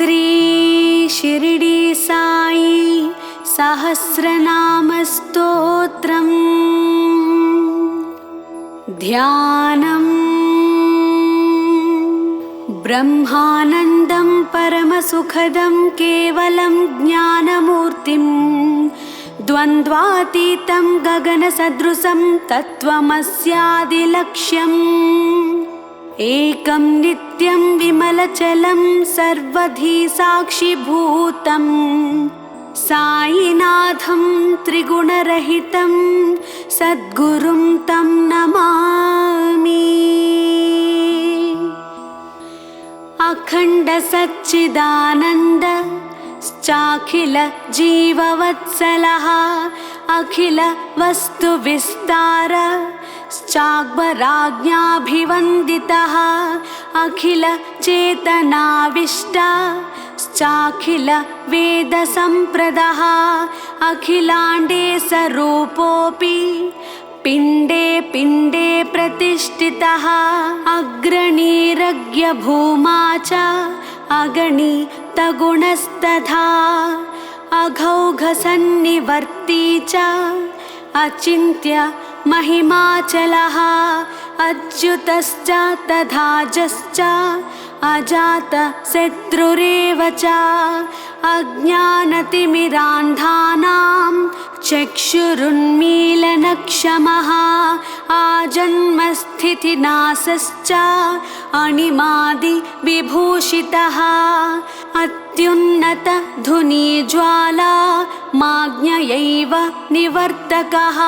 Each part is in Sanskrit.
श्री शिरडी साई सहस्रनाम स्तोत्रम् ध्यानम् ब्रह्मानन्दं परमसुखदं केवलं ज्ञानमूर्तिं द्वन्द्वातीतं गगनसदृशं तत्त्वमस्यादिलक्ष्यम् एकं नित्यं विमलचलं सर्वधी साक्षिभूतं साईनाथं त्रिगुणरहितं सद्गुरुं तं नमामि। अखण्ड सच्चिदानन्द चाखिल जीववत्सलः अखिल वस्तुविस्तार चाग्वराज्ञाभिवन्दितः अखिल चेतनाविष्टा चाखिल वेदसम्प्रदः अखिलाण्डे स्वरूपोऽपि पिण्डे पिण्डे प्रतिष्ठितः अग्रणीरज्ञभूमा च अगणितगुणस्तथा अघौघसन्निवर्ती च अचिन्त्य महिमाचलः अच्युतश्च तथाजश्च अजातशत्रुरेव च अज्ञानतिमिरान्धानां चक्षुरुन्मीलनक्षमः आजन्मस्थितिनाशश्च अणिमादिविभूषितः अत्युन्नतधुनीज्वाला माज्ञयैव निवर्तकः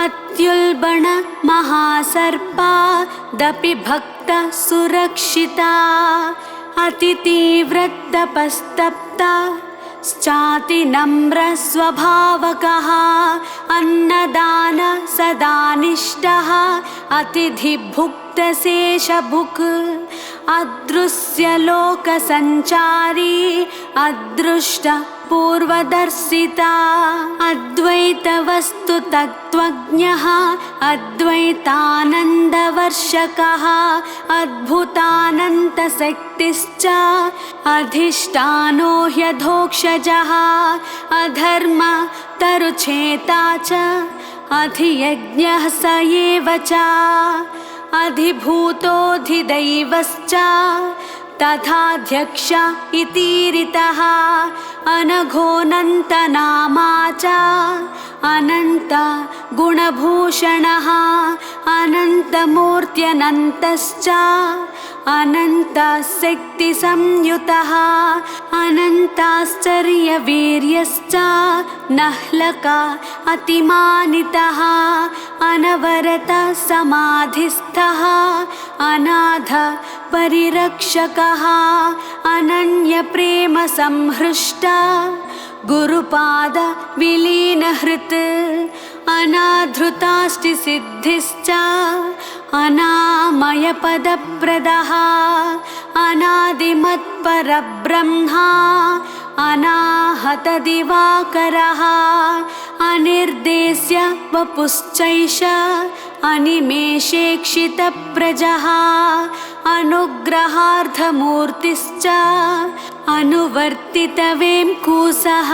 अत्युल्बण महासर्पादपि भक्तसुरक्षिता अतितीव्रतपस्तप्ता चातिनम्रस्वभावकः अन्नदान सदानिष्टः अतिथिभुक्तशेषभुक् अदृश्यलोकसञ्चारी अदृष्टपूर्वदर्शिता अद्वैतवस्तुतत्त्वज्ञः अद्वैतानन्दवर्षकः अद्भुतानन्तशक्तिश्च अधिष्ठानो ह्यधोक्षजः अधर्मतरुच्छेता च अधियज्ञः स एव च अधिभूतोऽधिदैवश्च तथाध्यक्ष इतीरितः अनघोऽनन्तनामा च अनन्तगुणभूषणः अनन्तमूर्त्यनन्तश्च अनन्तशक्तिसंयुतः अनन्ताश्चर्यवीर्यश्च नह्लक अतिमानितः अनवरतः समाधिस्थः अनाथ परिरक्षकः अनन्यप्रेमसंहृष्टा गुरुपाद विलीनहृत् अनाधृताष्टिसिद्धिश्च अनामयपदप्रदः अनादिमत्परब्रह्मा अनाहतदिवाकरः अनिर्देश्य वपुश्चैष अनिमेषेक्षितप्रजः अनुग्रहार्थमूर्तिश्च अनुवर्तितवेङ्कुशः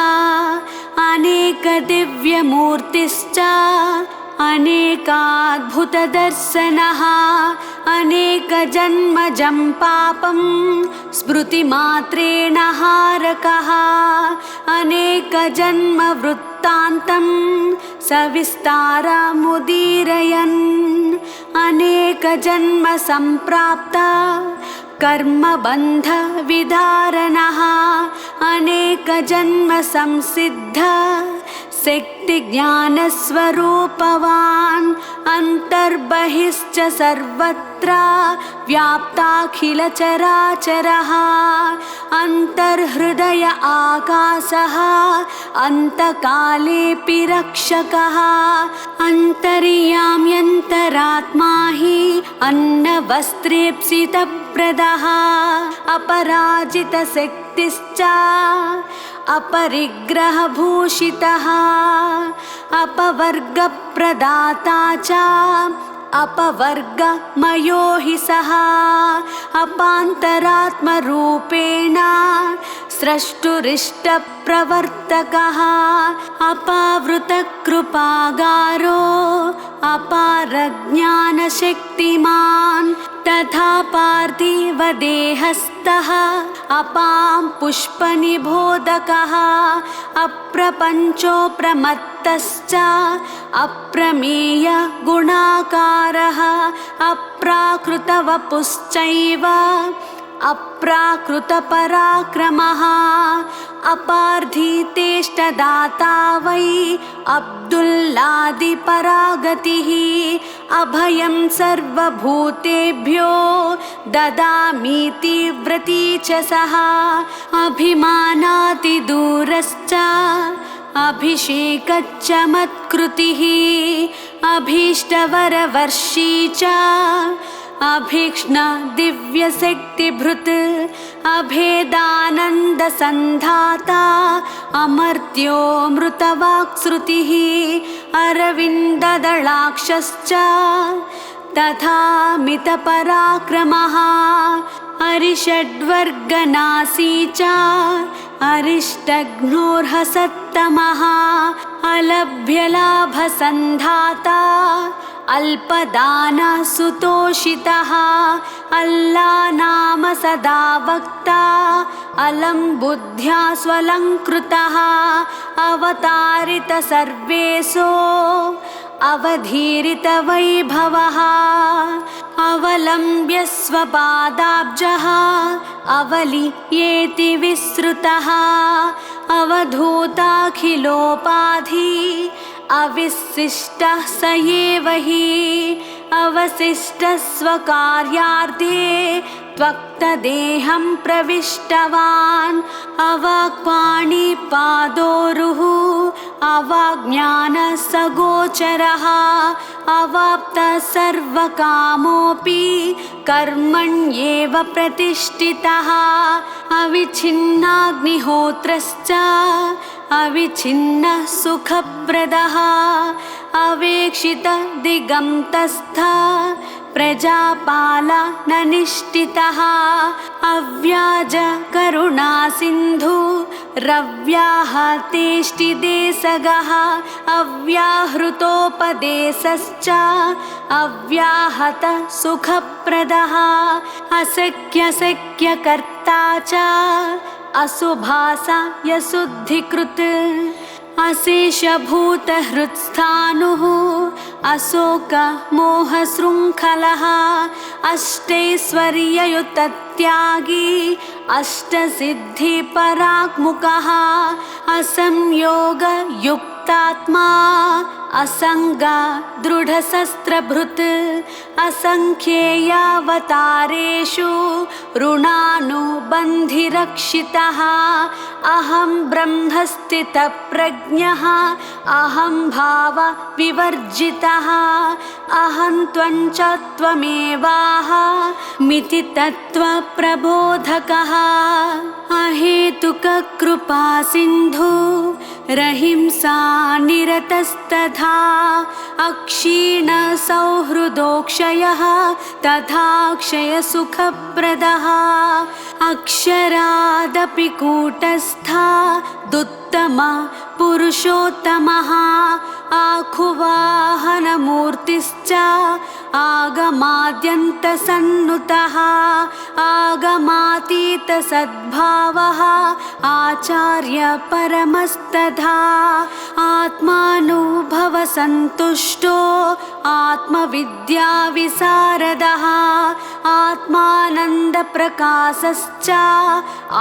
अनेकदिव्यमूर्तिश्च अनेकाद्भुतदर्शनः अनेकजन्मजं पापं स्मृतिमात्रेण हारकः अनेकजन्मवृत्तान्तं सविस्तारमुदीरयन् अनेकजन्मसम्प्राप्ता कर्मबन्धविदारणः अनेकजन्मसंसिद्ध शक्तिज्ञानस्वरूपवान् अन्तर्बहिश्च सर्वत्र व्याप्ताखिलचराचरः अन्तर्हृदय आकाशः अन्तकालेऽपि रक्षकः अन्तर्याम्यन्तरात्मा हि अन्नवस्त्रेप्सितप्रदः अपराजितशक्तिश्च अपरिग्रहभूषितः अपवर्गप्रदाता च अपवर्गमयो हि सः अपान्तरात्मरूपेण स्रष्टुरिष्टप्रवर्तकः अपावृतकृपागारो अपारज्ञानशक्तिमान् तथा पार्थिवदेहस्थः अपां पुष्पनिबोधकः अप्रपञ्चो प्रमत्तश्च अप्रमेय गुणाकारः अप्राकृतवपुश्चैव अप्राकृतपराक्रमः अपार्थितेष्टदाता वै अब्दुल्लादिपरागतिः अभयं सर्वभूतेभ्यो ददामीति व्रती च सः अभिमानातिदूरश्च अभिषेकच्च मत्कृतिः अभीष्टवरवर्षी च अभीक्ष्ण दिव्यशक्तिभृत् अभेदानन्दसन्धाता अमर्त्योऽमृतवाक्श्रुतिः अरविन्ददलाक्षश्च तथा मितपराक्रमः अरिषड्वर्गनासी च अरिष्टघ्नोर्हसत्तमः अलभ्यलाभसन्धाता अल्पदानसुतोषितः अल्लानाम सदा वक्ता अलं बुद्ध्या स्वलङ्कृतः अवतारित सर्वेषु अवधीरितवैभवः अवलम्ब्य स्वपादाब्जः अवलीयेति विश्रुतः अवधूताखिलोपाधि अविशिष्टः स एव हि अवशिष्टः स्वकार्यार्थे त्वक्तदेहं प्रविष्टवान् अवाक्पाणिपादोरुः अवाज्ञानसगोचरः अवाप्तः सर्वकामोऽपि कर्मण्येव प्रतिष्ठितः अविच्छिन्नाग्निहोत्रश्च अविच्छिन्नः सुखप्रदः अवेक्षितदिगन्तस्थः प्रजापालननिष्ठितः अव्याजकरुणासिन्धु रव्याहतेष्टिदेशगः अव्याहृतोपदेशश्च अव्याहतः सुखप्रदः अशक्यशक्यकर्ता च अशुभासा यशुद्धिकृत् अशेषभूतहृत्स्थाणुः अशोकमोहशृङ्खलः अष्टैश्वर्ययुतत्यागी अष्टसिद्धिपराङ्मुखः असंयोगयुक्तात्मा असङ्गा दृढशस्त्रभृत् असङ्ख्येयावतारेषु ऋणानुबन्धिरक्षितः अहं ब्रह्मस्थितप्रज्ञः अहं भावविवर्जितः अहं त्वं च त्वमेवाहमिति तत्त्वप्रबोधकः अहेतुककृपासिन्धु रहिंसा निरतस्तथा अक्षीणसौहृदोक्षयः तथा क्षयसुखप्रदः अक्षरादपि कूटस्था दुत्तमः पुरुषोत्तमः आखुवाहनमूर्तिश्च आगमाद्यन्तसन्नुतः आगमातीतसद्भावः आचार्य परमस्तथा आत्मानुभवसन्तुष्टो आत्मविद्याविशारदः आत्मानन्दप्रकाशश्च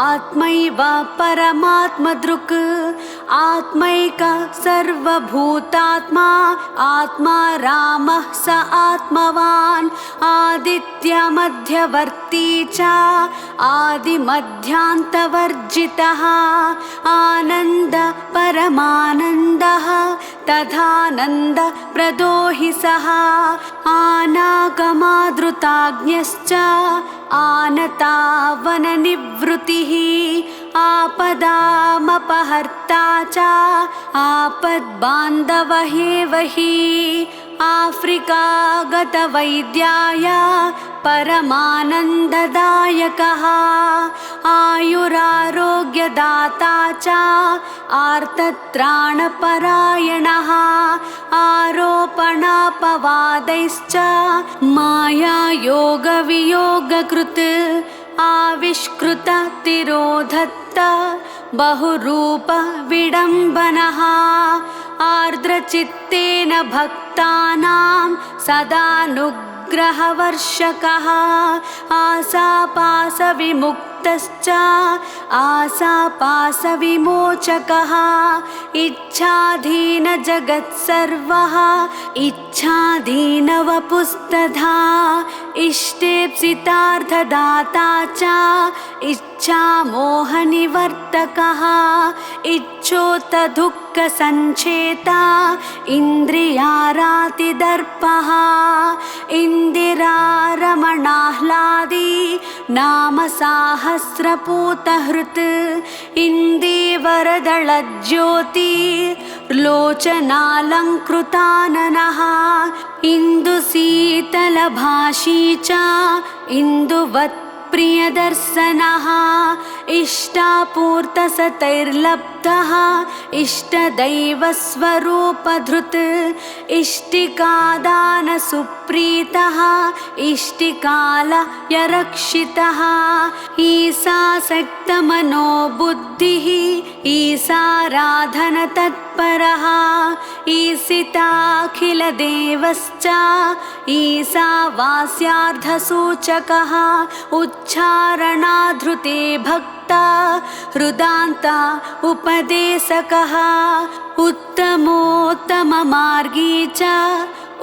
आत्मैव परमात्मदृक् आत्मैक सर्वभूतात्मा आत्मा रामः स आत्मवान् आदित्यमध्यवर्ती च आदिमध्यान्तवर्जितः आनन्द परमानन्दः तथानन्दप्रदो हि सः आनागमादृताज्ञश्च आनतावननिवृत्तिः आपदामपहर्ता च आपद्बान्धवः एव हि आफ्रिका वैद्याय परमानन्ददायकः आयुरारोग्यदाता च आर्तत्राणपरायणः आरोपणापवादैश्च मायायोगवियोगकृत् आविष्कृततिरोधत्त बहुरूप विडम्बनः आर्द्रचित्तेन भक्तानां सदानुग्रहवर्षकः आशापाशविमुक्तश्च आशापाशविमोचकः इच्छाधीनजगत्सर्वः इच्छाधीनवपुस्तधा इष्टेप्सितार्थदाता च इच्छामोहनिवर्तकः इच्छोत्तदुःखसञ्चेता इन्द्रियारातिदर्पः इन्दिरारमणाह्लादी नाम साहस्रपूतहृत् इन्दीवरदलज्योति लोचनालङ्कृताननः इन्दुशीतलभाषी च इन्दुवत् प्रियदर्शनः इष्टापूर्तसतैर्लब्धः इष्टदैवस्वरूपधृत् इष्टिकादानसुप्रीतः इष्टिकालयरक्षितः ईशासक्तमनोबुद्धिः ईशाराधनतत्परः ईशिताखिलदेवश्च ईशावास्यार्धसूचकः उच्चारणाधृते भक्ता हृदान्ता उपदेशकः उत्तमोत्तममार्गी च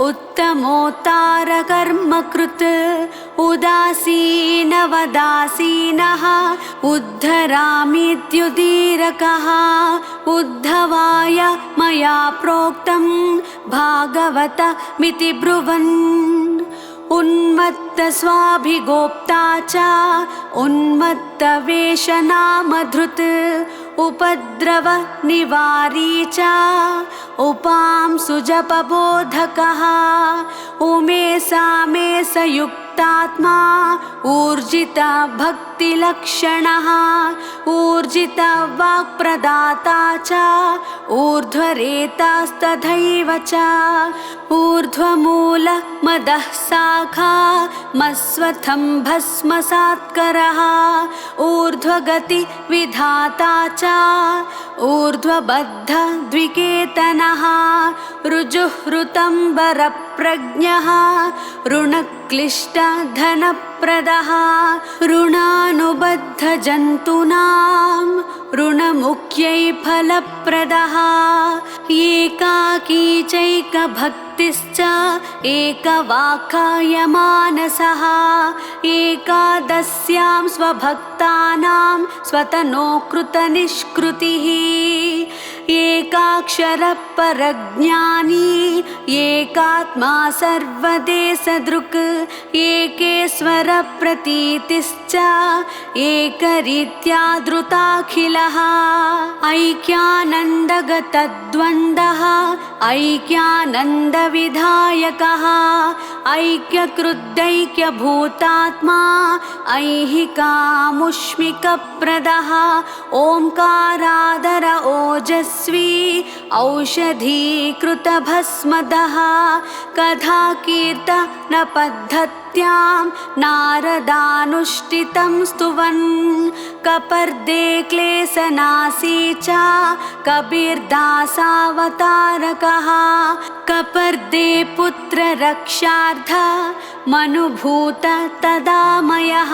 उत्तमोत्तारकर्मकृत् उदासीनवदासीनः उद्धरामीत्युदीरकः उद्धवाय मया प्रोक्तं भागवतमिति ब्रुवन् उन्मत्तस्वाभिगोप्ता च उन्मत्तवेषनामधृत् उपद्रवनिवारी च उपांसुजपबोधकः उमेशामेशयुक्तात्मा ऊर्जितभक्तिलक्षणः ऊर्जितवाक्प्रदाता च ऊर्ध्वरेतास्तथैव च ऊर्ध्वमूलमदः शाखा मस्वथं भस्मसात्करः ऊर्ध्वगतिविधाता च ऊर्ध्वबद्धद्विकेतनः ऋजुहृतम्बरप्रज्ञः ऋणक्लिष्टधनप्रदः ऋणानुबद्धजन्तूनां ऋणमुख्यै फलप्रदः एकाकी चैकभक्तिश्च एकवाक्कायमानसः एकादश्यां स्वभक्तानां स्वतनोकृतनिष्कृतिः एकाक्षरपरज्ञानी एकात्मा सर्वदेशदृक् एकेश्वरप्रतीतिश्च एकरीत्यादृताखिलः ऐक्यानन्दगतद्वन्द्वः ऐक्यानन्दविधायकः ऐक्यकृद्दैक्यभूतात्मा ऐहिकामुष्मिकप्रदः ओंकारादर ओजस्वी औषधीकृतभस्मदः कथाकीर्तनपद्धत्यां नारदानुष्ठितं स्तुवन् कपर्दे क्लेशनाशी च कबीरदासावतारकः कपर्दे पुत्ररक्षार्थ मनुभूत तदामयः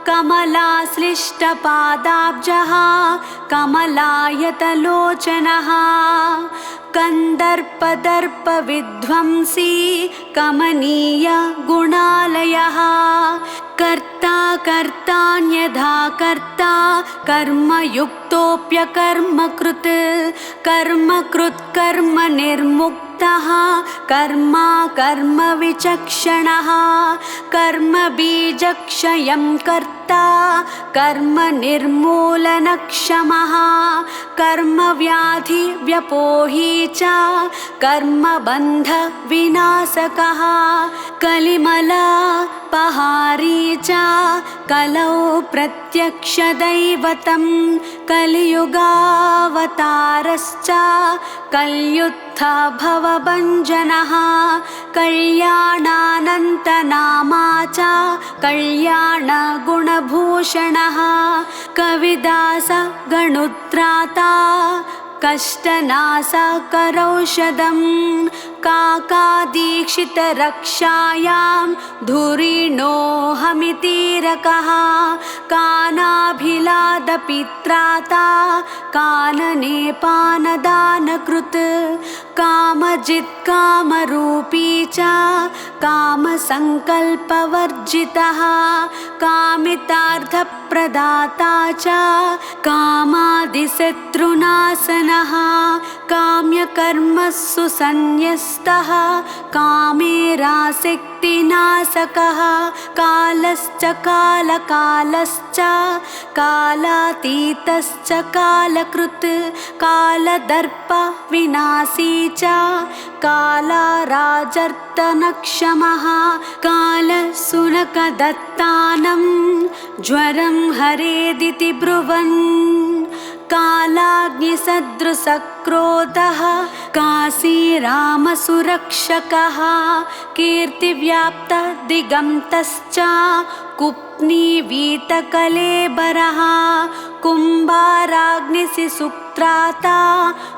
कमलाश्लिष्टपादाब्जः कमलायतलोचनः कन्दर्पदर्पविध्वंसी कमनीय गुणालयः कर्ता कर्तान्यथा कर्ता कर्मयुक्तोऽप्यकर्मकृत् कर्मकृत् कर्मनिर्मुक्तः कर्मा कर्मविचक्षणः कर्मबीजक्षयं कर्ता कर्ता कर्म निर्मूलनक्षमः कर्मव्याधि व्यपोही च कर्मबन्ध विनाशकः कलिमलापहारी च कलौ प्रत्यक्षदैवतं कलियुगावतारश्च कल्युत्थभवभञ्जनः कल्याणानन्तनामा च कल्याणगुणभूषणः कविदासगणुत्राता कष्टनाशकरौषधं काकादीक्षितरक्षायां धुरीणोऽहमितीरकः कानाभिलादपित्राता काननेपानदानकृत् कामजित्कामरूपी च कामसङ्कल्पवर्जितः कामितार्थप्रदाता च कामादिशत्रुनाशनः काम्यकर्मसु सन्न्यस्तः कामेरासक्तिनाशकः कालश्च कालकालश्च कालातीतश्च कालकृत् कालदर्पविनाशी च कालाराजर्तनक्षमः कालशुनकदत्तानं ज्वरं हरेदिति ब्रुवन् कालाग्निसदृशक्रोधः काशीरामसुरक्षकः कीर्तिव्याप्तदिगन्तश्च कुप्नीवीतकलेबरः कुम्भाराग्निशिशुक्त्राता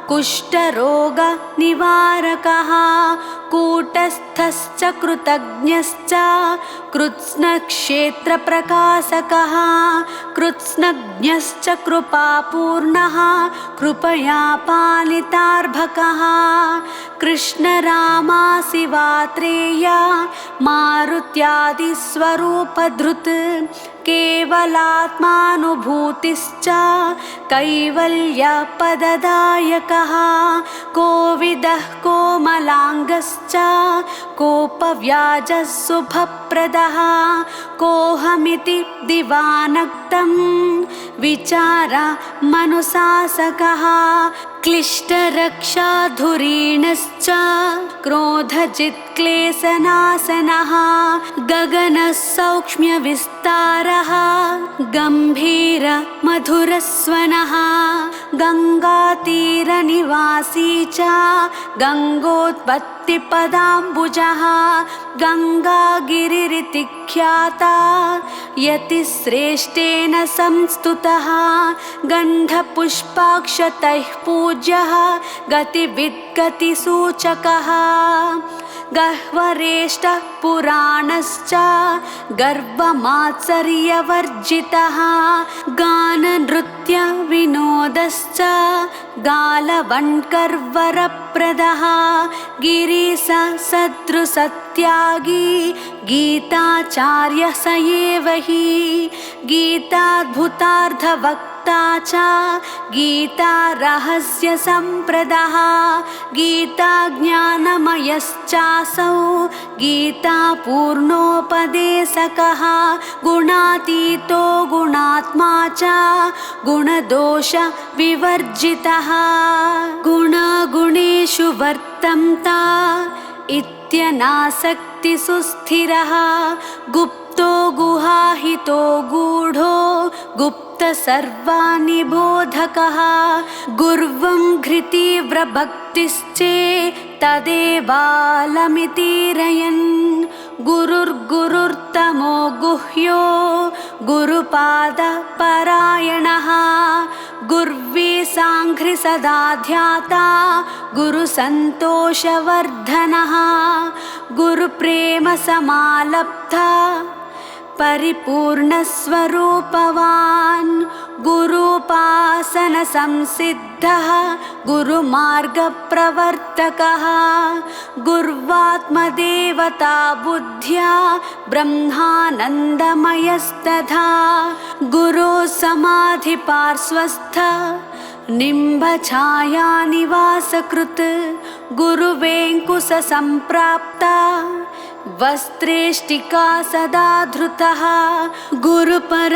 कुष्ठरोगनिवारकः कूटस्थश्च कृतज्ञश्च कृत्स्नक्षेत्रप्रकाशकः कृत्स्नज्ञश्च कृपापूर्णः कृपया पालितार्भकः कृष्णरामा शिवात्रेया मारुत्यादिस्वरूपधृत् केवलात्मानुभूतिश्च कैवल्यपददायकः कोविदः कोमलाङ्गश्च कोपव्याजः शुभप्रदः कोऽहमिति दिवानक्तं विचारमनुशासकः क्लिष्टरक्षाधुरीणश्च क्रोधजित्क्लेशनाशनः गगनसौक्ष्म्यविस्तारः गम्भीरमधुरस्वनः गङ्गातीरनिवासी च गङ्गोत्पत्तिपदाम्बुजः गङ्गागिरिरिति ख्याता यतिश्रेष्ठेन संस्तुतः गन्धपुष्पाक्षतैः पूज्यः गतिविद्गतिसूचकः गह्वरेष्ठः पुराणश्च गर्वमात्सर्यवर्जितः गाननृत्यविनोदश्च गालवण्कर्वरप्रदः गिरिसदृशत्यागी गीताचार्यः स एव हि गीताद्भुतार्थवक्ता च गीतारहस्यसम्प्रदः गीताज्ञानमयश्चासौ गीतापूर्णोपदेशकः गुणातीतो गुणात्मा च गुणदोषविवर्जितः गुणागुणेषु वर्तन्ता इत्यनासक्तिसुस्थिरः गुप्तो गुहाहितो गूढो गुप्तसर्वानिबोधकः गुर्वं घृतीव्रभक्तिश्चेत्तदेवालमितीरयन् गुरुर्गुरुर्तमो गुह्यो गुरुपादपरायणः गुर्वी साङ्घ्रि सदा ध्याता गुरुसन्तोषवर्धनः गुरुप्रेमसमालब्धा परिपूर्णस्वरूपवान् गुरूपासनसंसिद्धः गुरुमार्गप्रवर्तकः गुर्वात्मदेवता बुद्ध्या ब्रह्मानन्दमयस्तथा गुरो समाधिपार्श्वस्थ निम्बछायानिवासकृत् गुरुवेङ्कुशसम्प्राप्ता वस्त्रेष्टिका सदा धृतः गुरुपरम्परादिष्टा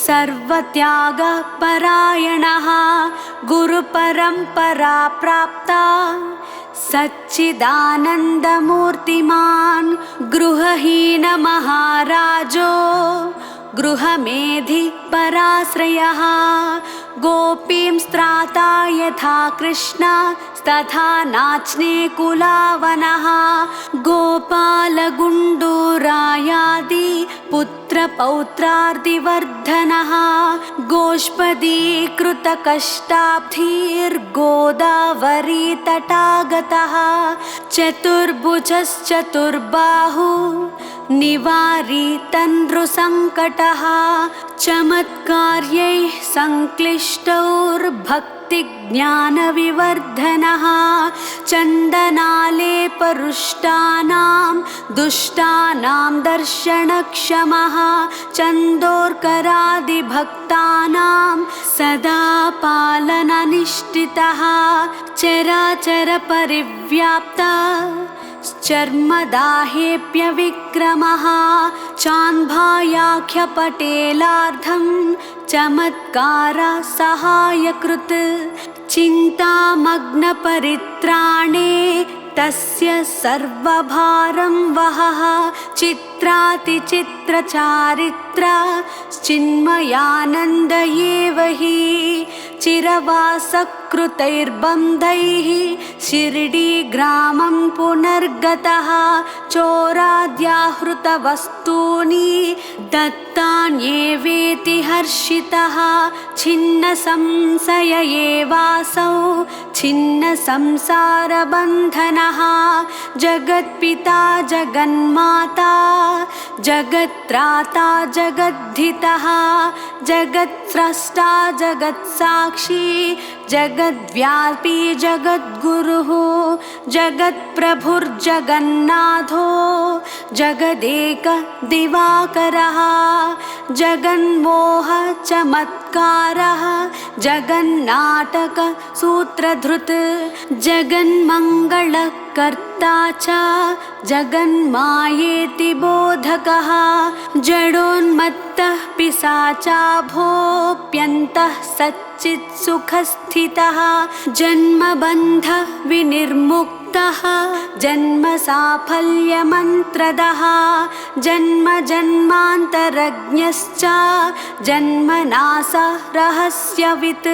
सर्वत्यागपरायणः गुरुपरम्परा प्राप्ता सच्चिदानन्दमूर्तिमान् गृहहीनमहाराजो गृहमेधि पराश्रयः गोपीं स्त्राता यथा कृष्ण तथा नाच्ने कुलावनः गोपालगुण्डूरायादि पुत्रपौत्रार्दिवर्धनः गोष्पदीकृतकष्टाब्धिर्गोदावरी तटागतः चतुर्भुजश्चतुर्बाहु निवारी तन्द्रुसङ्कटः चमत्कार्यैः संक्लिष्टौर्भक्तिज्ञानविवर्धनः चन्दनालेपरुष्टानां दुष्टानां दर्शनक्षमः चन्दोर्करादिभक्तानां सदा पालननिष्ठितः चराचरपरिव्याप्ता चर्मदाहेऽप्यविक्रमः चान्भायाख्यपटेलार्धं चमत्कार सहायकृत् चिन्तामग्नपरित्राणे तस्य सर्वभारं वहः चित्रातिचित्रचारित्रा चिन्मयानन्द एव हि चिरवासकृतैर्बन्धैः शिर्डीग्रामं पुनर्गतः चोराद्याहृतवस्तूनि दत्तान्येवेति हर्षितः छिन्नसंशय एवासौ छिन्नसंसारबन्धनः जगत्पिता जगन्माता जगत्त्राता जगद्धितः जगत्स्रष्टा जगत्साक्षी जगद्व्यापी जगद्गुरुः जगत्प्रभुर्जगन्नाथो जगदेक दिवाकरः जगन्मोह चमत्कारः जगन्नाटक सूत्रधृत् जगन्मङ्गलकर्ता च जगन्मायेति बोधकः जडोन्मत्तः पिशाचाभोऽप्यन्तः सच्चित्सुखस्थितः जन्मबन्ध विनिर्मुक्तः जन्मसाफल्यमन्त्रदः जन्मजन्मान्तरज्ञश्च जन्मनाश रहस्यवित्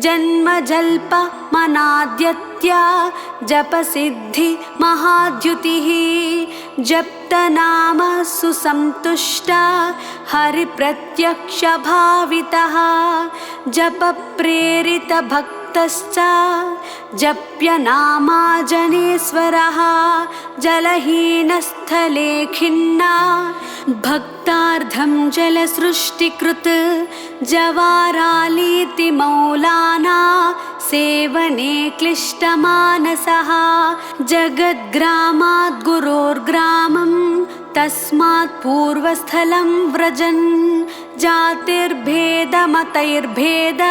जन्मजल्पमनाद्यत्य जपसिद्धि महाद्युतिः जप्तनाम सुसन्तुष्टा हरिप्रत्यक्षभावितः जपप्रेरितभक्तश्च जप्यनामाजनेश्वरः जलहीनस्थले खिन्ना भक्तार्थं जलसृष्टिकृत् जवारालीति मौलाना सेवने क्लिष्टमानसः जगद्ग्रामात् गुरोर्ग्रामं तस्मात् पूर्वस्थलं व्रजन् जातिर्भेदमतैर्भेद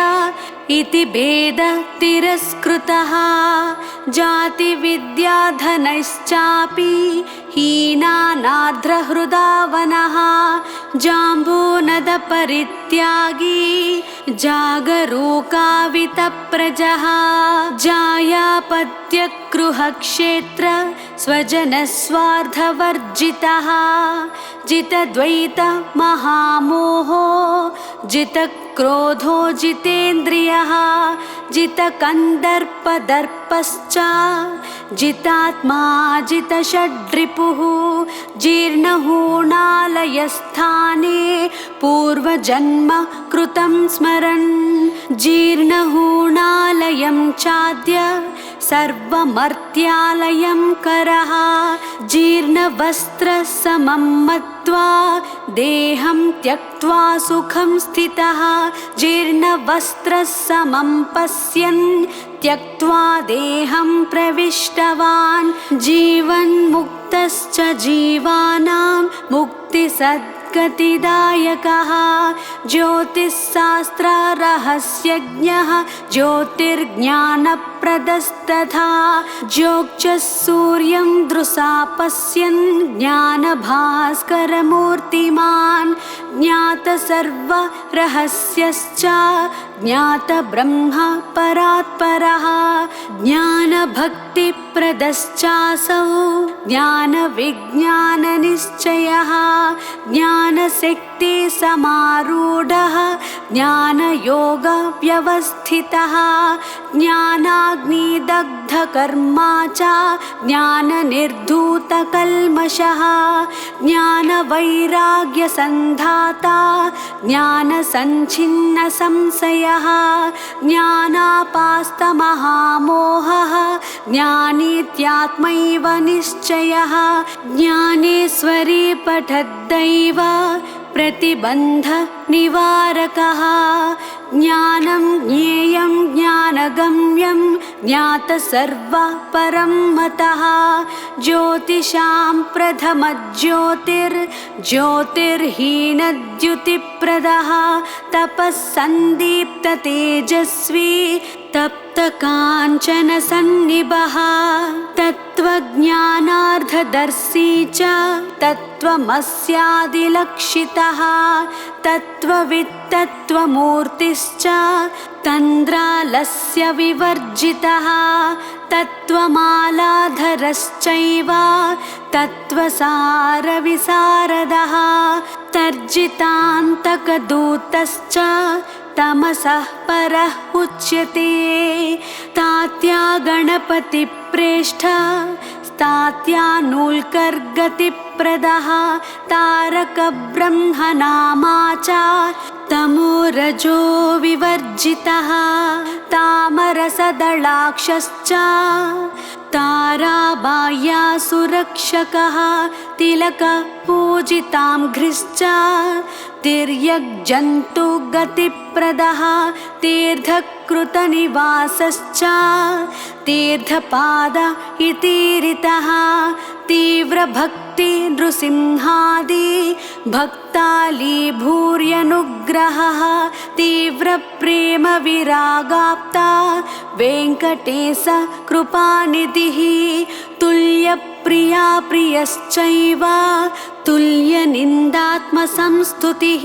इति भेद तिरस्कृतः जातिविद्याधनैश्चापि हीनानार्द्रहृदावनः जाम्बूनदपरित्यागी जागरूकावितप्रजः जायापत्यगृहक्षेत्र स्वजनस्वार्थवर्जितः जितद्वैत महामोहो जितक्रोधो जितेन्द्रियः जितकन्दर्पदर्पश्च जितात्मा जितषड्रिपुः जीर्णहूणालयस्थाने पूर्वजन्म कृतं स्मरन् जीर्णहूणालयं चाद्य सर्वमर्त्यालयं करः जीर्णवस्त्रसमं मत्वा देहं त्यक्त्वा सुखं स्थितः जीर्णवस्त्रसमं पश्यन् त्यक्त्वा देहं प्रविष्टवान् जीवन्मुक्तश्च जीवानां मुक्तिसद्गतिर्गतः सद्गतिदायकः ज्योतिःशास्त्ररहस्यज्ञः ज्योतिर्ज्ञानप्रदस्तथा ज्योक्षः सूर्यं दृशा पश्यन् ज्ञानभास्करमूर्तिमान् ज्ञातसर्वरहस्यश्च ज्ञातब्रह्म परात्परः ज्ञानभक्तिप्रदश्चासौ ज्ञानविज्ञाननिश्चयः ज्ञानशक्तिसमारूढः ज्ञानयोगव्यवस्थितः ज्ञानाग्निदग्धकर्मा च ज्ञाननिर्धूतकल्मषः ज्ञानवैराग्यसन्धाता ज्ञानसञ्छिन्नसंशयः ज्ञानापास्तमहामोहः ज्ञानीत्यात्मैव निश्चयः ज्ञानेश्वरी पठद्दैव प्रतिबन्धनिवारकः ज्ञानं ज्ञेयं ज्ञानगम्यं ज्ञातसर्वपरं मतः ज्योतिषां प्रथमज्योतिर्ज्योतिर्हीनद्युतिप्रदः तपःसन्दीप्ततेजस्वी तप्तकाञ्चनसन्निभः तत्त्वज्ञानार्धदर्शी च तत्त्वमस्यादिलक्षितः तत्त्ववित्तत्त्वमूर्तिश्च तन्द्रालस्य विवर्जितः तत्त्वमालाधरश्चैव तत्त्वसारविशारदः तर्जितान्तकदूतश्च तमसः परः उच्यते तात्या गणपतिप्रेष्ठ तात्यानूल्कर्गतिप्रदः तारकब्रह्मनामा च तमोरजो विवर्जितः तामरसदलाक्षश्च ताराबाह्यासुरक्षकः तिलकपूजिताङ्घ्रिश्च तिर्यग्जन्तुगतिप्रदः तीर्थकृतनिवासश्च तीर्थपाद इतीरितः तीव्रभक्तिनृसिंहादि भक्तालीभूर्यनुग्रहः तीव्रप्रेमविरागाप्ता वेङ्कटेश कृपानिधिः तुल्यप्रिया प्रियश्चैव तुल्यनिन्दात्मसंस्तुतिः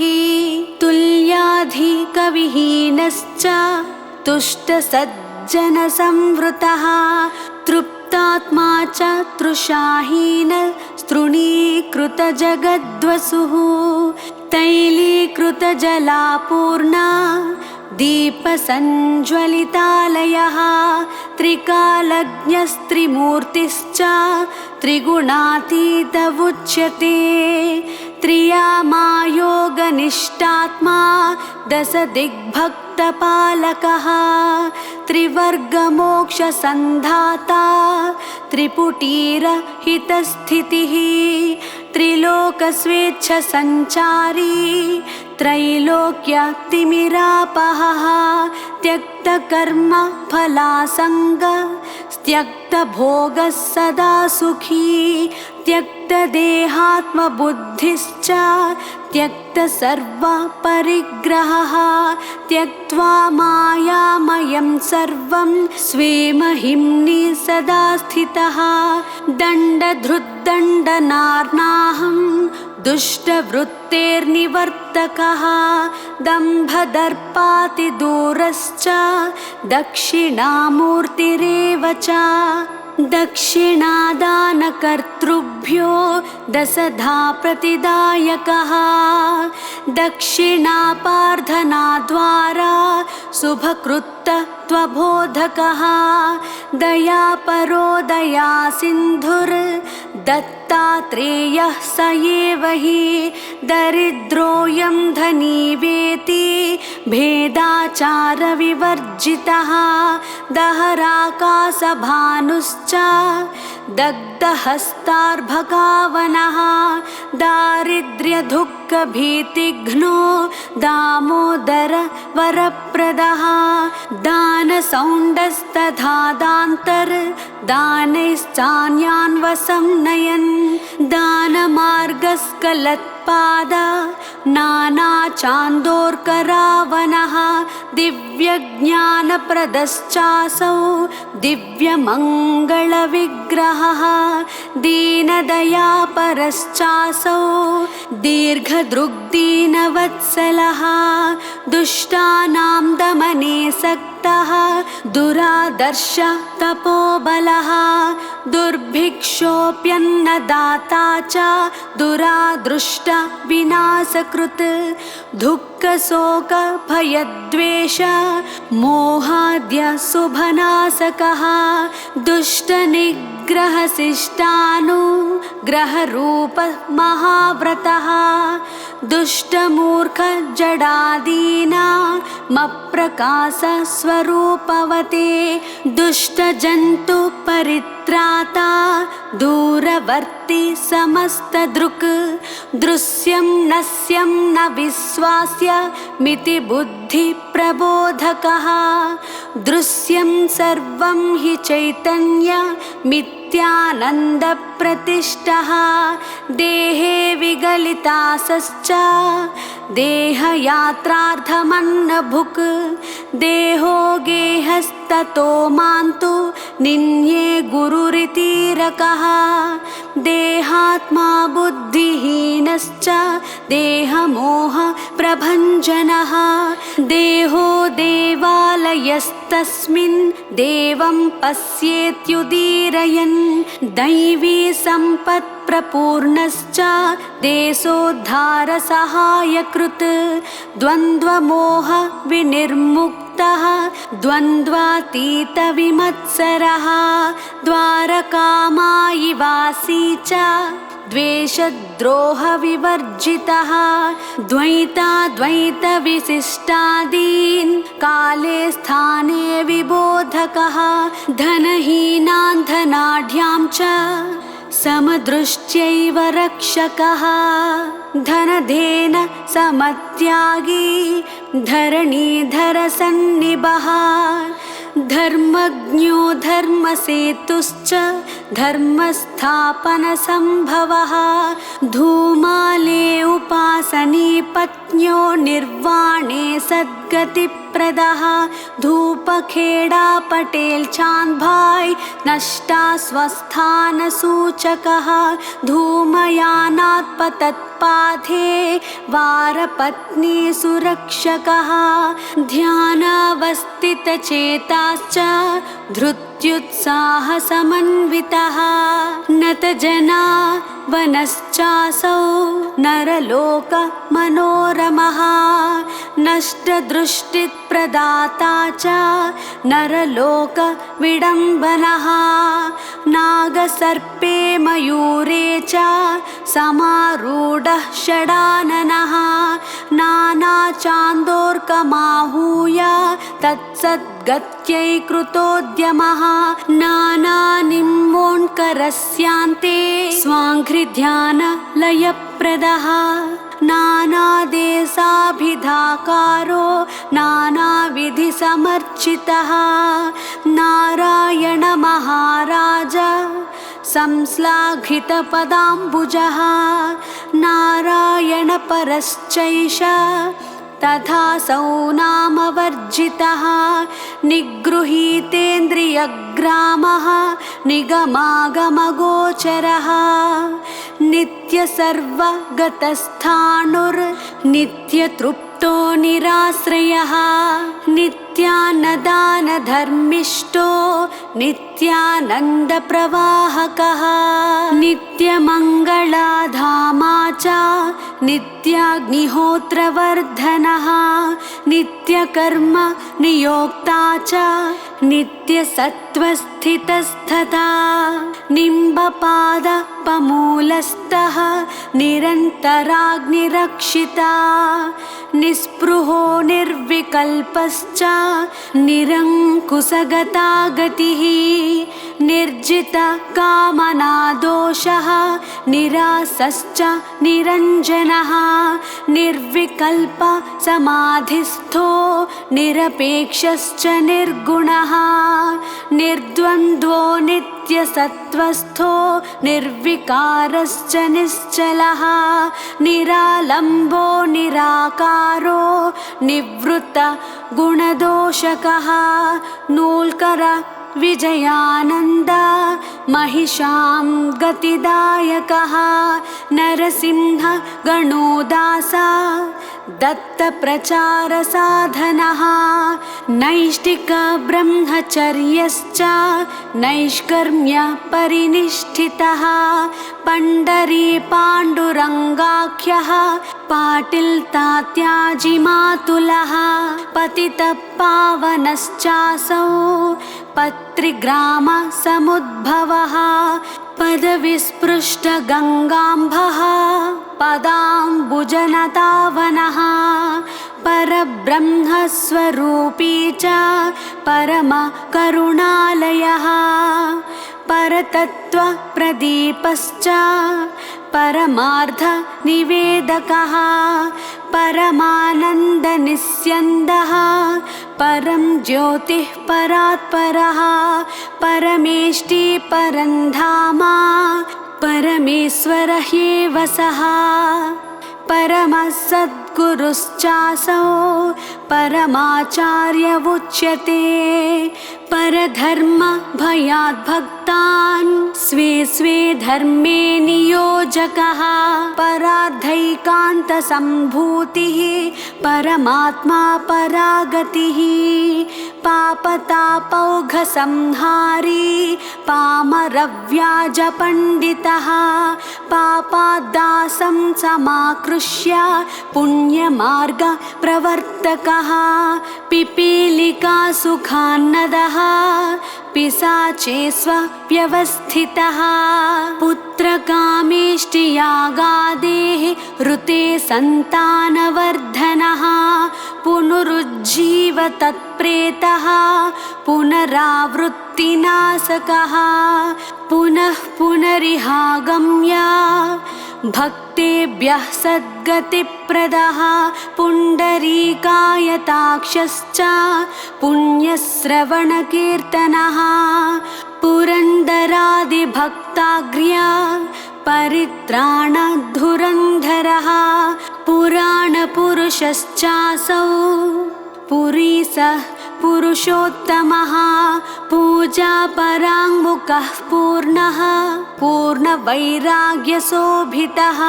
तुल्याधिकविहीनश्च तुष्टसज्जनसंवृतः तृप्तात्मा च तृषाहीन स्तृणीकृतजगद्वसुः तैलीकृतजलापूर्णा दीपसञ्ज्वलितालयः त्रिकालज्ञस्त्रिमूर्तिश्च त्रिगुणातीत उच्यते त्रियामायोगनिष्ठात्मा दशदिग्भक्तपालकः त्रिवर्गमोक्षसन्धाता त्रिपुटीरहितस्थितिः त्रिलोकस्वेच्छसञ्चारी त्रैलोक्यतिमिरापहः त्यक्तकर्मफलासङ्ग त्यक्तभोगः सदा सुखी त्यक्तदेहात्मबुद्धिश्च त्यक्तसर्वपरिग्रहः त्यक्त्वा मायामयं सर्वं स्वे महिम्नि सदा स्थितः दण्डधृद्दण्डनार्नाहं दुष्टवृत्तेर्निवर्तकः दम्भदर्पातिदूरश्च दक्षिणामूर्तिरेव च दक्षिणादानकर्तृभ्यो दशधा प्रतिदायकः दक्षिणापार्थनाद्वारा शुभकृत्तत्वबोधकः दयापरो दया सिन्धुर्दत्तात्रेयः स एव हि दरिद्रोऽयं धनी वेति भेदाचारविवर्जितः दहराकाशभानुश्च दग्धहस्तार्भकावनः दारिद्र्यदुःखभीतिघ्नो दामोदर वरप्रदः दानसौण्डस्तथा दानैश्चान्यान् वसं नयन् दानमार्गस्कलत् तत्पाद नानाचान्दोर्करावणः दिव्यज्ञानप्रदश्चासौ दिव्यमङ्गलविग्रहः दीनदयापरश्चासौ दीर्घदृग्दीनवत्सलः दुष्टानां दमने सक्तः दुरादर्श तपोबलः दुर्भिक्षोऽप्यन्नदाता च दुरादृष्ट विनाशकृत् दुःखशोकभयद्वेष मोहाद्य शुभनाशकः दुष्टनिग्रहशिष्टानुग्रहरूप महाव्रतः दुष्टमूर्खजडादीनामप्रकाशस्वरूपवते दुष्टजन्तुपरित्राता दूरवर्ती समस्तदृक् दृश्यं नश्यं न विश्वास्य मिति बुद्धिप्रबोधकः दृश्यं सर्वं हि चैतन्यमित्यानन्दप्रतिष्ठः देहे विगलितासश्च देहयात्रार्थमन्नभुक् देहो गेहस्ततो मान्तु निन्ये गुरुरितीरकः देहात्मा बुद्धिहीनश्च देहमोह प्रभञ्जनः देहो देवालयस्तस्मिन् देवं पश्येत्युदीरयन् दैवी सम्पत् प्रपूर्णश्च देशोद्धारसहायकृत् द्वन्द्वमोह विनिर्मुक्तः द्वन्द्वातीतविमत्सरः द्वारकामायिवासी च द्वेषद्रोहविवर्जितः द्वैताद्वैतविशिष्टादीन् काले स्थाने विबोधकः धनहीनान् धनाढ्यां च समदृष्ट्यैव रक्षकः धनधेन समत्यागी धरणीधरसन्निभः धर्मज्ञो धर्मसेतुश्च धर्मस्थापनसम्भवः धूमाले उपासनी पत्न्यो निर्वाणे सद्गतिप्रदः धूपखेड़ा पटेल चांद भाई नष्टा स्वस्थानसूचकः धूमयानात् पतत्पाथे वारपत्नी सुरक्षकः ध्यानावस्थितचेताश्च धृत्युत्साहसमन्वितः नतजना वनश्चासौ नरलोकमनोरमः नष्टदृष्टिप्रदाता च नरलोकविडम्बनः नागसर्पे मयूरे च समारूढः षडाननः नानाचान्दोर्कमाहूय तत्सद्गत्यै कृतोद्यमः नानानिम्बोऽन्करस्यान्ते स्वाङ्घ्रिध्यानलयप्रदः नानादेशाभिधाकारो नानाविधिसमर्चितः नारायणमहाराज संश्लाघितपदाम्बुजः नारायणपरश्चैष तथासौ नामवर्जितः निगृहीतेन्द्रियग्रामः निगमागमगोचरः नित्यसर्वगतस्थाणुर्नित्यतृप्तो निराश्रयः नित्यानदानधर्मिष्ठो नित्यानन्दप्रवाहकः नित्यमङ्गलाधामा च नित्याग्निहोत्रवर्धनः नित्यकर्म नियोक्ता च नित्यसत्त्वस्थितस्तथा निम्बपादपमूलस्थः निरन्तराग्निरक्षिता निस्पृहो निर्विकल्पश्च निरङ्कुशगता गतिः निर्जितकामनादोषः निरासश्च निरञ्जनः निर्विकल्प समाधिस्थो निरपेक्षश्च निर्गुणः निर्द्वन्द्वो नित्य नित्यसत्त्वस्थो निर्विकारश्च निश्चलः निरालम्बो निराकारो निवृत्तगुणदोषकः नूल्कर विजयानन्द महिषां गतिदायकः नरसिंह गणोदास दत्तप्रचारसाधनः नैष्टिक ब्रह्मचर्यश्च नैष्कर्म्य परिनिष्ठितः पंडरी पाण्डुरङ्गाख्यः पाटिल् तात्याजिमातुलः पतितपावनश्चासौ पत्रिग्राम समुद्भवः पदविस्पृष्ट गङ्गाम्भः पदाम्बुजनतावनः परब्रह्मस्वरूपी च परमकरुणालयः परतत्त्वप्रदीपश्च परमार्थनिवेदकः परमानन्दनिस्यन्दः परं ज्योतिः परात्परः परमेष्टि परन्धाम परमेश्वर ह्येव सः परमः सद्गुरुश्चासौ परमाचार्य उच्यते परधर्म भयाद्भक्तान् स्वे स्वे धर्मे नियोजकः परार्धैकान्त सम्भूतिः परमात्मा परागतिः पापतापौघसंहारी पामरव्याजपण्डितः पापाद्दासं समाकृष्य पुण्यमार्ग प्रवर्तकः पिपीलिका सुखान्नदः पिशाचे स्वव्यवस्थितः पुत्रकामेष्टियागादेः ऋते सन्तानवर्धनः पुनरुज्जीव तत्प्रेतः पुनरावृत्तिनाशकः पुनः पुनरिहागम्य भक्तेभ्यः सद्गतिप्रदः पुण्डरीकायताक्षश्च पुण्यश्रवणकीर्तनः पुरन्दरादिभक्ताग्र्या परित्राणधुरन्धरः पुराणपुरुषश्चासौ पुरीसः पुरुषोत्तमः पूजापराङ्मुखः पूर्णः पूर्णवैराग्यशोभितः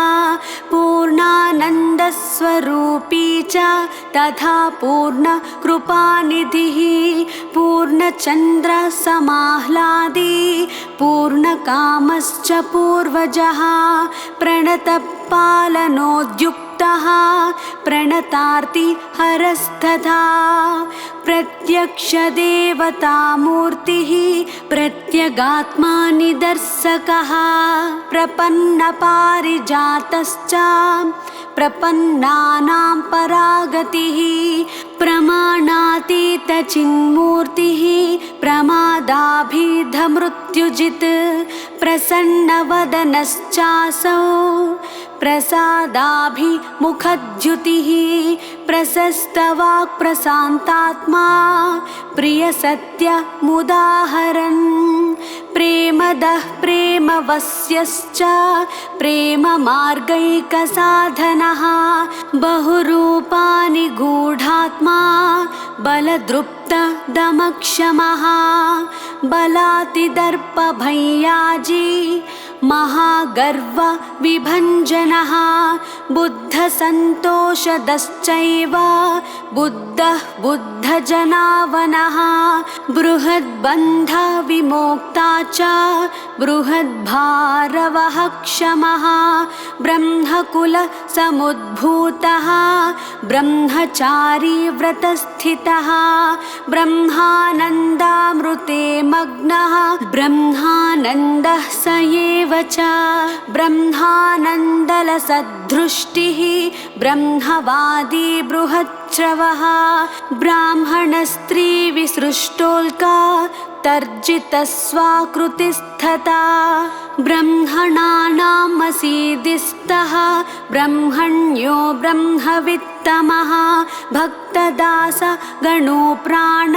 पूर्णानन्दस्वरूपी च तथा पूर्णकृपानिधिः पूर्णचन्द्रसमाह्लादी पूर्णकामश्च पूर्वजः प्रणतपालनोद्युक्तः प्रणतार्ति हरस्तथा प्रत्यक्षदेवतामूर्तिः प्रत्यगात्मा निदर्शकः प्रपन्नपारिजातश्च प्रपन्नानां परागतिः प्रमाणातीतचिन्मूर्तिः प्रमादाभिधमृत्युजित् प्रसन्नवदनश्चासौ प्रसादाभिमुखद्युतिः प्रशस्तवाक् प्रशान्तात्मा प्रियसत्यमुदाहरन् प्रेमदः प्रेमवस्यश्च प्रेममार्गैकसाधनः बहुरूपाणि गूढात्मा बलदृप्तदमक्षमः बलातिदर्पभय्याजी महागर्व विभञ्जनः बुद्धसन्तोषदश्चैव बुद्धः बुद्धजनावनः बृहद्बन्धविमोक्ता च बृहद्भारवः क्षमः ब्रह्मकुलसमुद्भूतः ब्रह्मचारी व्रतस्थितः ब्रह्मानन्दामृते मग्नः ब्रह्मानन्दः स एव च ब्रह्मानन्दलसदृष्टिः ब्रह्मवादी बृहच्छ्रवः ब्राह्मणस्त्रीविसृष्टोल्का तर्जितस्वाकृतिस्थता ब्रह्मणानामसीदिस्तः ब्रह्मण्यो ब्रह्मवित्तमः भक्तदास गणो प्राण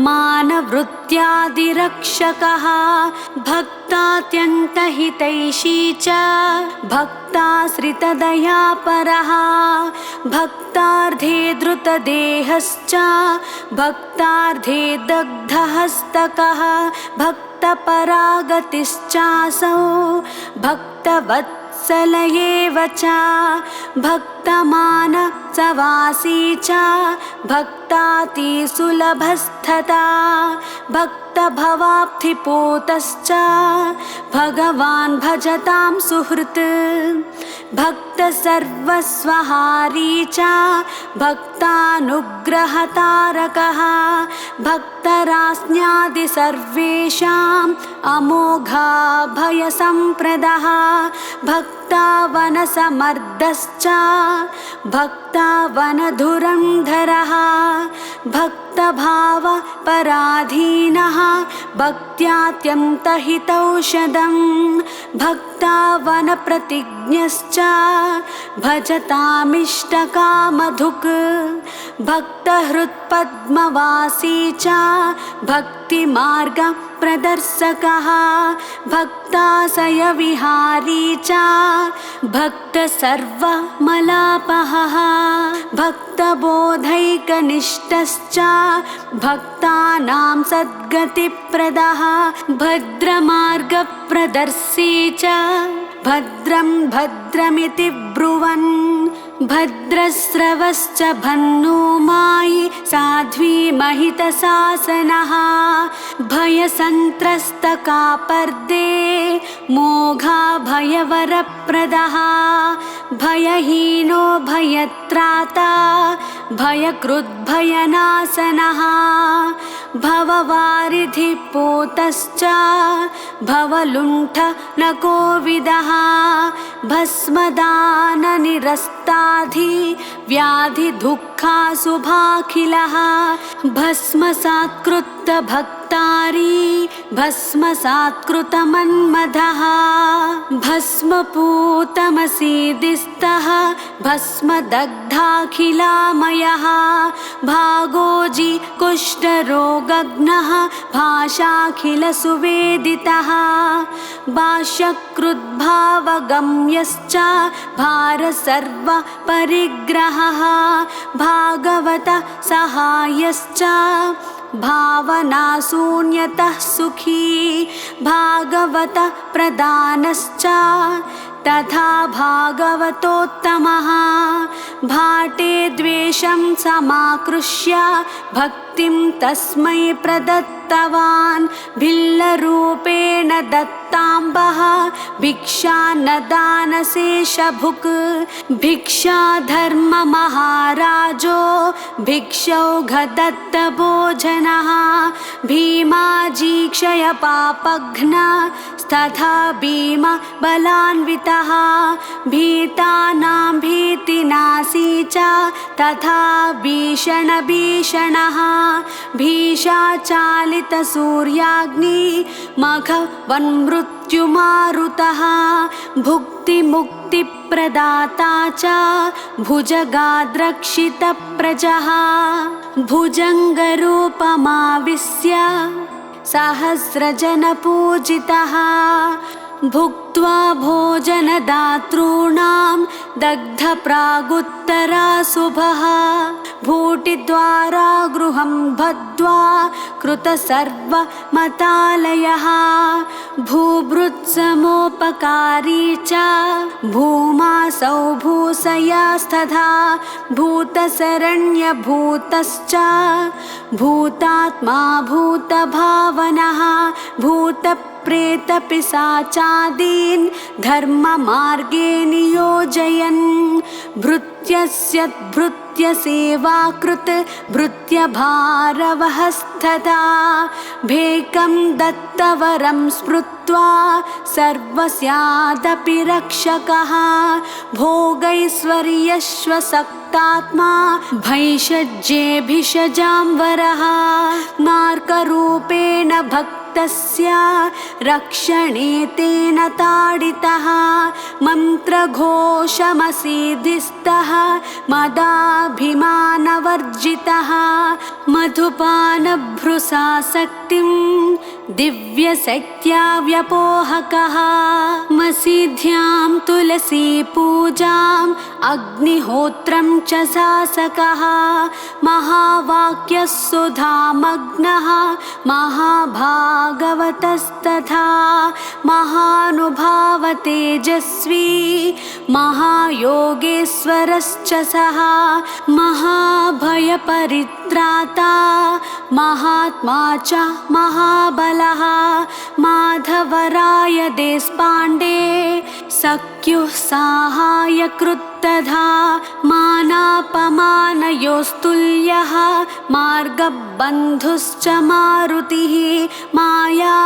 मानवृत्त्यादिरक्षकः भक्तात्यन्तहितैषी च भक्ताश्रितदयापरः भक्तार्धे धृतदेहश्च भक्तार्धे दग्धहस्तकः भक्तपरागतिश्चासौ भक्तवत्सल एव च भक्तमानसवासी च भक्तातिसुलभस्तथा भक्तभवाब्धिपूतश्च भगवान् भजतां सुहृत् भक्तसर्वस्वहारी च भक्तानुग्रहतारकः भक्तरास्न्यादिसर्वेषाम् अमोघाभयसम्प्रदः भक्तावनसमर्दश्च भक्तावनधुरन्धरः भक्तभावपराधीनः भक्त्यात्यन्तहितौषधम् भक्तावनप्रतिज्ञश्च भजतामिष्टकामधुक् भक्तहृत्पद्मवासी च भक्तिमार्गप्रदर्शकः भक्ताशयविहारी च भक्तसर्वमलापहः भक्तबोधैकनिष्ठश्च भक्तानां सद्गतिप्रदः भद्रमार्गप्रदर्शी च भद्रं भद्रमिति ब्रुवन् भद्रस्रवश्च भन्नूमायि साध्वी महितशासनः भयसन्त्रस्तकापर्दे मोघा भयवरप्रदः भयहीनो भयत्राता भयकृद्भयनाशनः भववारिधिपूतश्च भवलुण्ठनकोविदः भस्मदाननिरस्ताधि व्याधिदुःखाशुभाखिलः भस्मसात्कृतभक्तारी भस्मसात्कृतमन्मदः भस्मपूतमसीदिस्तः भस्मदग्धाखिलामयः भागोजी कुष्ठरोगग्नः भाषाखिलसुवेदितः भाष्यकृद्भावगम्यश्च भारसर्वपरिग्रहः भागवत सहायश्च भावनाशून्यतः सुखी भागवत प्रदानश्च तथा भागवतोत्तमः भाटे द्वेषं समाकृष्य भक्तिं तस्मै प्रदत्तवान् भिल्लरूपेण दत्ताम्बः भिक्षा न दानशेषभुक् भिक्षाधर्ममहाराजो भिक्षौघदत्तभोजनः भीमाजीक्षय पापघ्न तथा भीम बलान्वितः भीतानां भीतिनाशी च तथा भीषणभीषणः भीषाचालितसूर्याग्नि मघवन्मृत्युमारुतः भुक्तिमुक्तिप्रदाता च भुजगाद्रक्षितप्रजः भुजङ्गरूपमाविश्य सहस्रजनपूजितः भुक्त्वा भोजनदातॄणां दग्धप्रागुत्तराशुभः भूटिद्वारा गृहं बद्ध्वा कृतसर्वमतालयः भूभृत्समोपकारी च भूमासौ भूषयास्तथा भूतशरण्यभूतश्च भूतात्मा भूतभावनः भूतप्रेतपिशाचादीन् धर्ममार्गे नियोजयन् भृत्यस्य भृत्यसेवाकृत् भृत्यभारवहस्तथा भेकं दत्तवरं स्मृत्वा भूत्वा सर्वस्यादपि रक्षकः भोगैश्वर्यश्वसक्तात्मा भैषज्येभिषजाम्बरः मार्गरूपेण भक्तस्य रक्षणे तेन ताडितः मन्त्रघोषमसीदिस्तः मदाभिमानवर्जितः मधुपानभ्रुसासक्तिं दिव्यशक्त्या व्यपोहकः मसीध्यां तुलसीपूजाम् अग्निहोत्रं च शासकः महावाक्यः सुधामग्नः महाभागवतस्तथा महानुभावतेजस्वी महायोगेश्वरश्च सः महाभयपरित्राता महात्मा च महाबलः माधवराय देशपाण्डे सख्युः साहाय्यकृत्तधा मानापमानयोस्तुल्यः मार्गबन्धुश्च मारुतिः मायामानुषरूपेण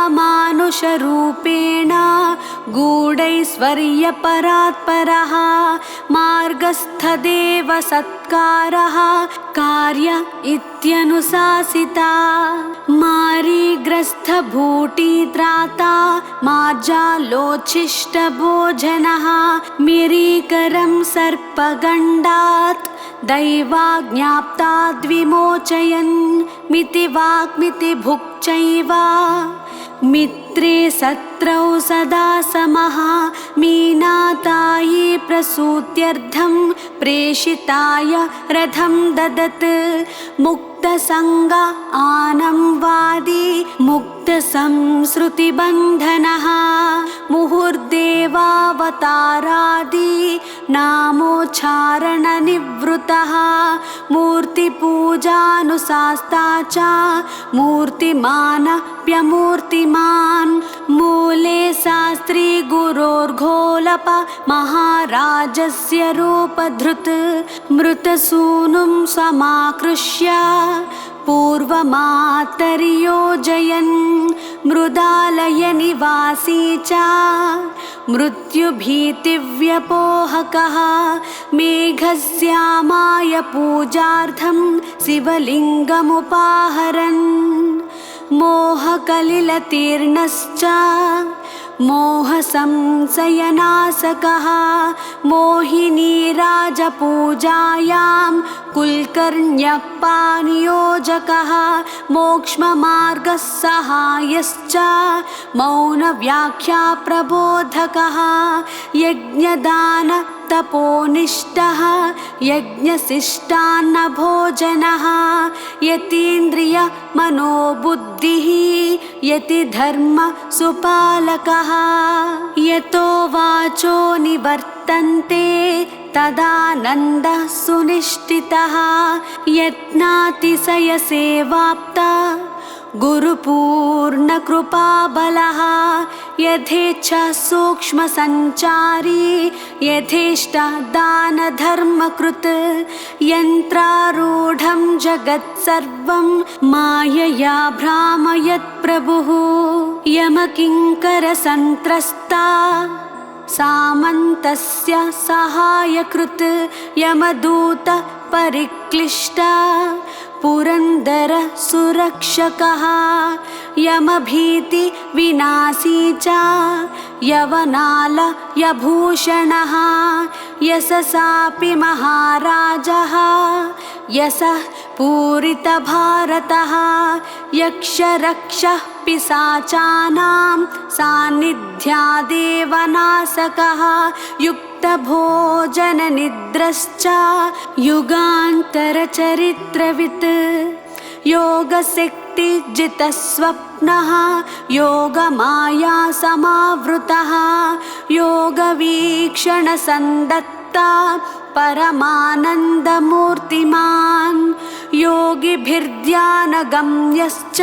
गूढैश्वर्यपरात्परः मार्गस्थदेव सत्कारः कार्य इत्यनुशासिता मारीग्रस्थभूटित्राता मार्जालोच्छिष्टभोजनः मिरीकरं सर्पगण्डात् दैवाज्ञाप्ताद्विमोचयन् मितिवाक्मिति भुक्चैव मित्रे शत्रौ सदा समः मीनातायि प्रसूत्यर्थं प्रेषिताय रथं ददत् मुक्तसङ्ग आनं वादी मुक्तसंसृतिबन्धनः मुहुर्देवावतारादि नामोच्चारणनिवृत्तः मूर्तिपूजानुशास्ता च मूर्तिमानप्यमूर्तिमान् मूले शास्त्री गुरोर्घोलप महाराजस्य रूपधृत् मृतसूनुं समाकृष्य पूर्वमातर्योजयन् मृदालयनिवासी च मृत्युभीतिव्यपोहकः मेघश्यामाय पूजार्थं शिवलिङ्गमुपाहरन् मोहकलिलतीर्णश्च मोहसंशयनाशकः मोहिनीराजपूजायां कुलकर्ण्यपानियोजकः मोक्षमार्गसहायश्च मौनव्याख्याप्रबोधकः यज्ञदान तपोनिष्ठः यज्ञशिष्टान्नभोजनः यतीन्द्रियमनोबुद्धिः यतिधर्मसुपालकः यतो वाचो निवर्तन्ते तदानन्दः सुनिष्ठितः यत्नातिशयसेवाप्ता गुरुपूर्णकृपाबलः यथेच्छा सूक्ष्मसञ्चारी यथेष्टदानधर्मकृत् यन्त्रारूढं जगत्सर्वं मायया भ्रामयत् प्रभुः यमकिङ्करसन्त्रस्ता सामन्तस्य सहायकृत् यमदूत परिक्लिष्टा पुरन्दर सुरक्षकः यमभीति विनाशी च यवनालयभूषणः यशसापि महाराजः यशः पूरितभारतः यक्षरक्षः पिशाचानां सान्निध्यादेव नाशकः युक्तभोजननिद्रश्च युगान्तरचरित्रवित् योगशक्तिजितस्वप्नः योगमाया समावृतः योगवीक्षणसन्दत्ता परमानन्दमूर्तिमान् योगिभिर्ध्यानगम्यश्च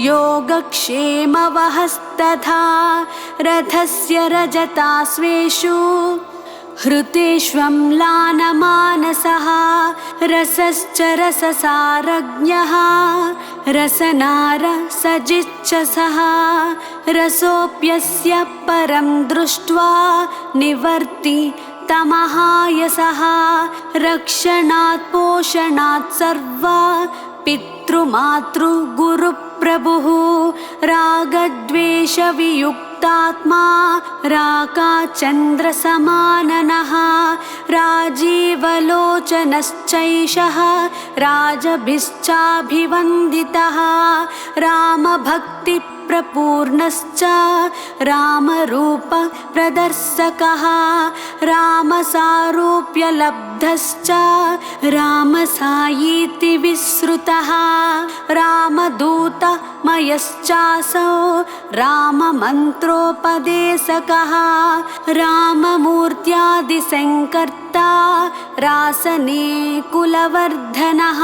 योगक्षेमवहस्तथा रथस्य रजताश्वेषु हृतेष्वम्लानमानसः रसश्च रससारज्ञः रसनारसजिच्छसः रसोऽप्यस्य परं दृष्ट्वा निवर्ति तमहायसः रक्षणात् पोषणात् सर्वा पितृमातृगुरुप्रभुः रागद्वेषवियुक्तात्मा राकाचन्द्रसमाननः राजीवलोचनश्चैषः राजभिश्चाभिवन्दितः रामभक्तिप्रपूर्णश्च रामरूपप्रदर्शकः रामसारूप्यलब्धश्च रामसायीति विश्रुतः रामदूतमयश्चासौ राममन्त्रोपदेशकः राममूर्त्यादिसंकर्ता रासने कुलवर्धनः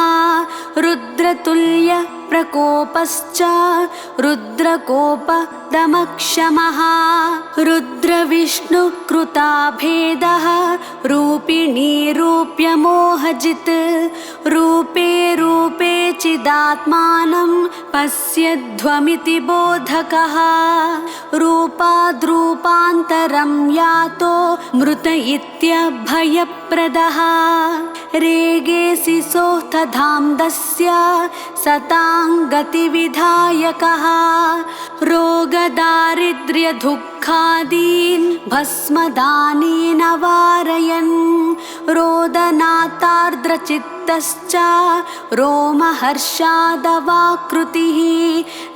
रुद्रतुल्य प्रकोपश्च रुद्रकोपदमक्षमः रुद्रविष्णुकृताभेदः रूपिणी रूप्यमोहजित् रूपे रूपे चिदात्मानं पश्यध्वमिति बोधकः रूपाद्रूपान्तरं यातो मृत इत्यभयप्रदः रेगेसि सोऽर्थधाम्दस्य सताङ्गतिविधायकः रोगदारिद्र्यदुःखादीन् भस्मदानेन वारयन् रोदनातार्द्रचित्तश्च रोमहर्षादवाकृतिः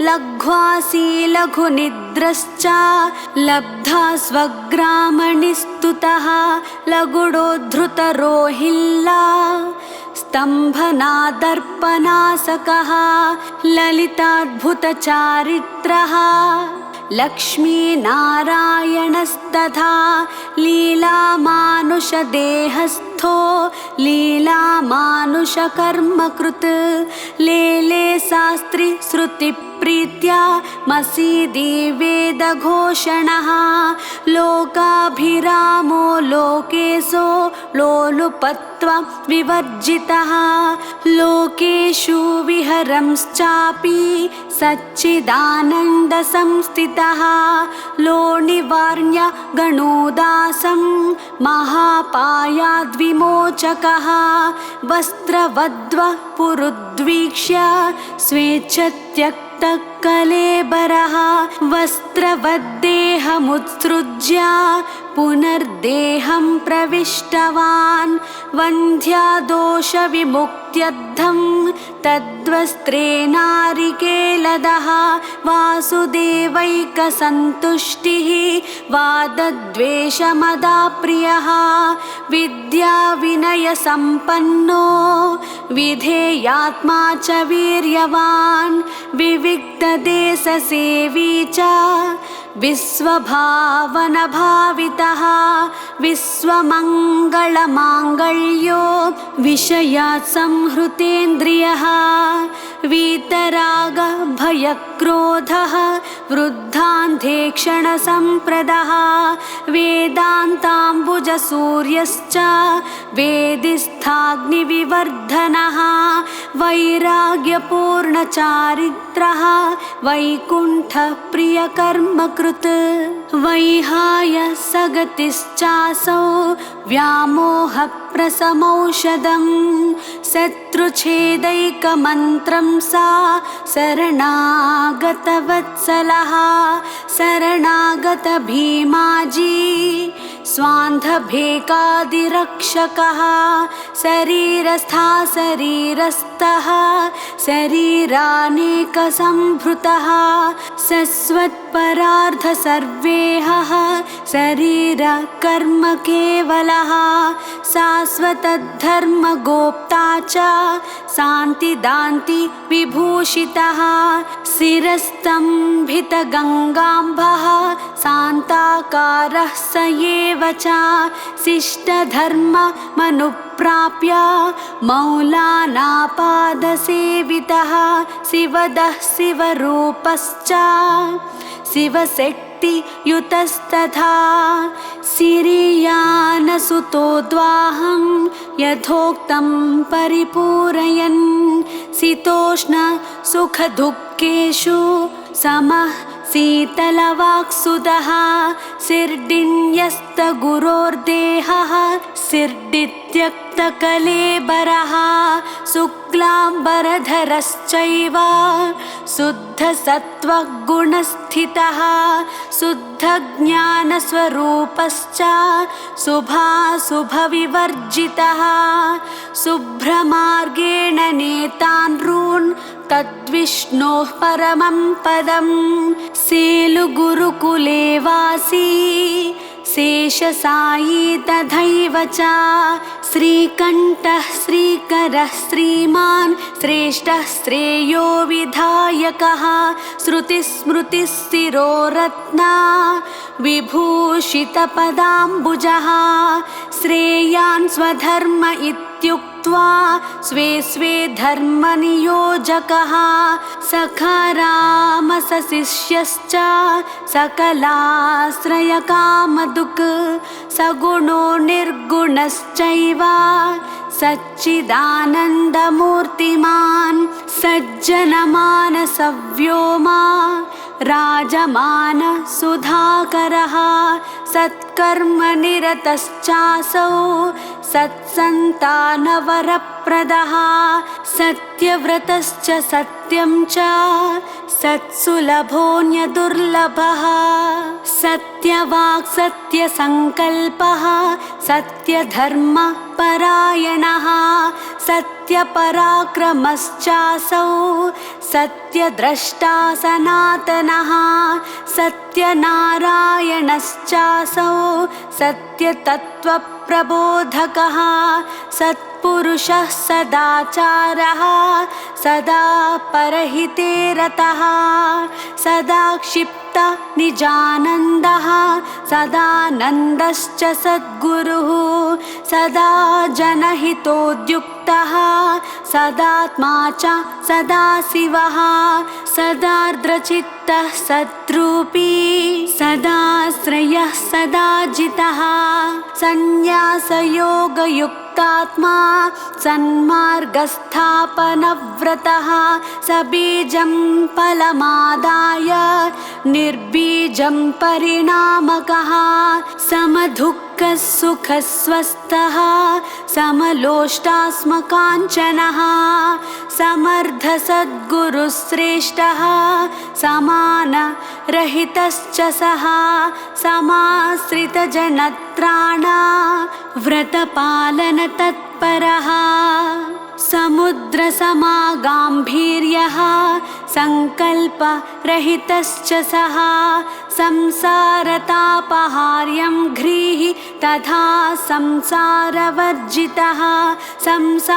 लघ्वासी लघुनिद्रश्च लब्धा स्वग्रामणिस्तुतः लगुडोद्धृतरोहिल्ला स्तम्भनादर्पणासकः ललिताद्भुतचारित्रः लक्ष्मीनारायणस्तथा लीलामानुषदेहस्थो लीलामानुषकर्मकृत् लेले शास्त्री श्रुतिप्रीत्या मसीदि वेदघोषणः लोकाभिरामो लोकेशो लोलुपत्वविवर्जितः लोकेषु विहरंश्चापि सच्चिदानन्दसंस्थितः लोनिवार्ण्य गणोदासं महापायाद्विमोचकः वस्त्रवद्व पुरुद्वीक्ष्य स्वेच्छत्यक्तकलेबरः वस्त्रवद्देहमुत्सृज्य पुनर्देहं प्रविष्टवान् वन्ध्यादोषविमुक्त्यद्धं तद्वस्त्रे नारिकेलदः वासुदेवैकसन्तुष्टिः वादद्वेषमदाप्रियः विद्याविनयसम्पन्नो विधेयात्मा च वीर्यवान् विविक्तदेशसेवी च विश्वभावनभावितः विश्वमङ्गलमाङ्गल्यो विषयात् संहृतेन्द्रियः वीतरागभयक्रोधः वृद्धान्धेक्षणसम्प्रदः वेदान्ताम्बुजसूर्यश्च वेदिस्थाग्निविवर्धनः वैराग्यपूर्णचारित्रः वैकुण्ठप्रियकर्मकृत् वैहाय सगतिश्चासौ व्यामोहप्रशमौषधं शत्रुच्छेदैकमन्त्रं सा शरणागतवत्सलः शरणागतभीमाजी स्वान्धभेकादिरक्षकः शरीरस्था शरीरस्थः शरीरानेकसम्भृतः शश्वत्परार्धसर्वेहः शरीरकर्म केवलः शाश्वतधर्मगोप्ता च शान्तिदान्ति विभूषितः शिरस्तम्भितगङ्गाम्भः शान्ताकारः स एव च शिष्टधर्ममनुप्राप्य मौलानापादसेवितः शिवदः शिवरूपश्च शिवशक्ति कीर्तियुतस्तथा सिरियानसुतोद्वाहं यथोक्तं परिपूरयन् शीतोष्ण सुखदुःखेषु समः शीतलवाक्सुदः शिर्डिन्यस्तगुरोर्देहः शिर्डित्यक्तकलेबरः शुक्लाम्बरधरश्चैव शुद्धसत्त्वगुणस्थितः शुद्धज्ञानस्वरूपश्च शुभाशुभविवर्जितः शुभ्रमार्गेण नेतानॄन् तद्विष्णोः परमं पदं सेलुगुरुकुले वासी शेषसायी तथैव च श्रीकण्ठः श्रीकरः श्रीमान् श्रेष्ठः श्रेयो विधायकः श्रुतिस्मृतिस्थिरोरत्ना विभूषितपदाम्बुजः श्रेयान् स्वधर्म इत्युक्त्वा स्वे स्वे धर्मनियोजकः सखारामसशिष्यश्च सकलाश्रयकामदुक् सगुणो निर्गुणश्चैव सच्चिदानन्दमूर्तिमान् सज्जनमानसव्योमा राजमान सुधाकरः सत्कर्मनिरतश्चासौ सत्सन्तानवरप्रदः सत्यव्रतश्च सत्यं च सत्सुलभोऽन्यदुर्लभः सत्यवाक् सत्यसङ्कल्पः सत्यधर्मपरायणः सत्यपराक्रमश्चासौ सत्यद्रष्टा सनातनः सत्यनारायणश्चासौ सत्यतत्त्वप्रबोधकः सत्पुरुषः सदाचारः सदा परहिते रतः सदा क्षिप्त निजानन्दः सदानन्दश्च सद्गुरुः सदा जनहितोद्युक्तः सदात्मा च सदाशिवः सदार्द्रचित्तः सद्रूपी सदाश्रयः सदाजितः संन्यासयोगयुक्तात्मा सन्मार्गस्थापनव्रतः सबीजं फलमादाय निर्बीजं परिणामकः समदुःखसुखस्वस्थः समलोष्टास्मकाञ्चनः समर्थसद्गुरुश्रेष्ठः समानरहितश्च सः समाश्रितजनत्राणा व्रतपालनतत्परः समुद्रसमागाम्भीर्यः सङ्कल्परहितश्च सः संसारतापहार्यं घ्रीः तथा संसारवर्जितः संसारोत्तारनामा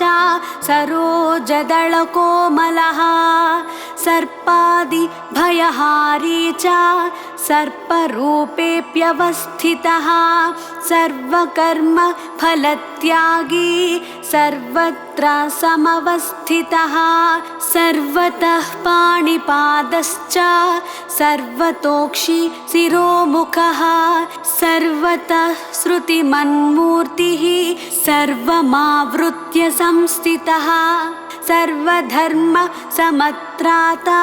च सरोजदलकोमलः सर्पादिभयहारी च सर्परूपेऽप्यवस्थितः सर्वकर्मफलत्यागी सर्वत्र समवस्थितः सर्वतः पाणिपादश्च सर्वतोक्षि शिरोमुखः सर्वतः श्रुतिमन्मूर्तिः सर्वमावृत्य संस्थितः सर्वधर्म समत्राता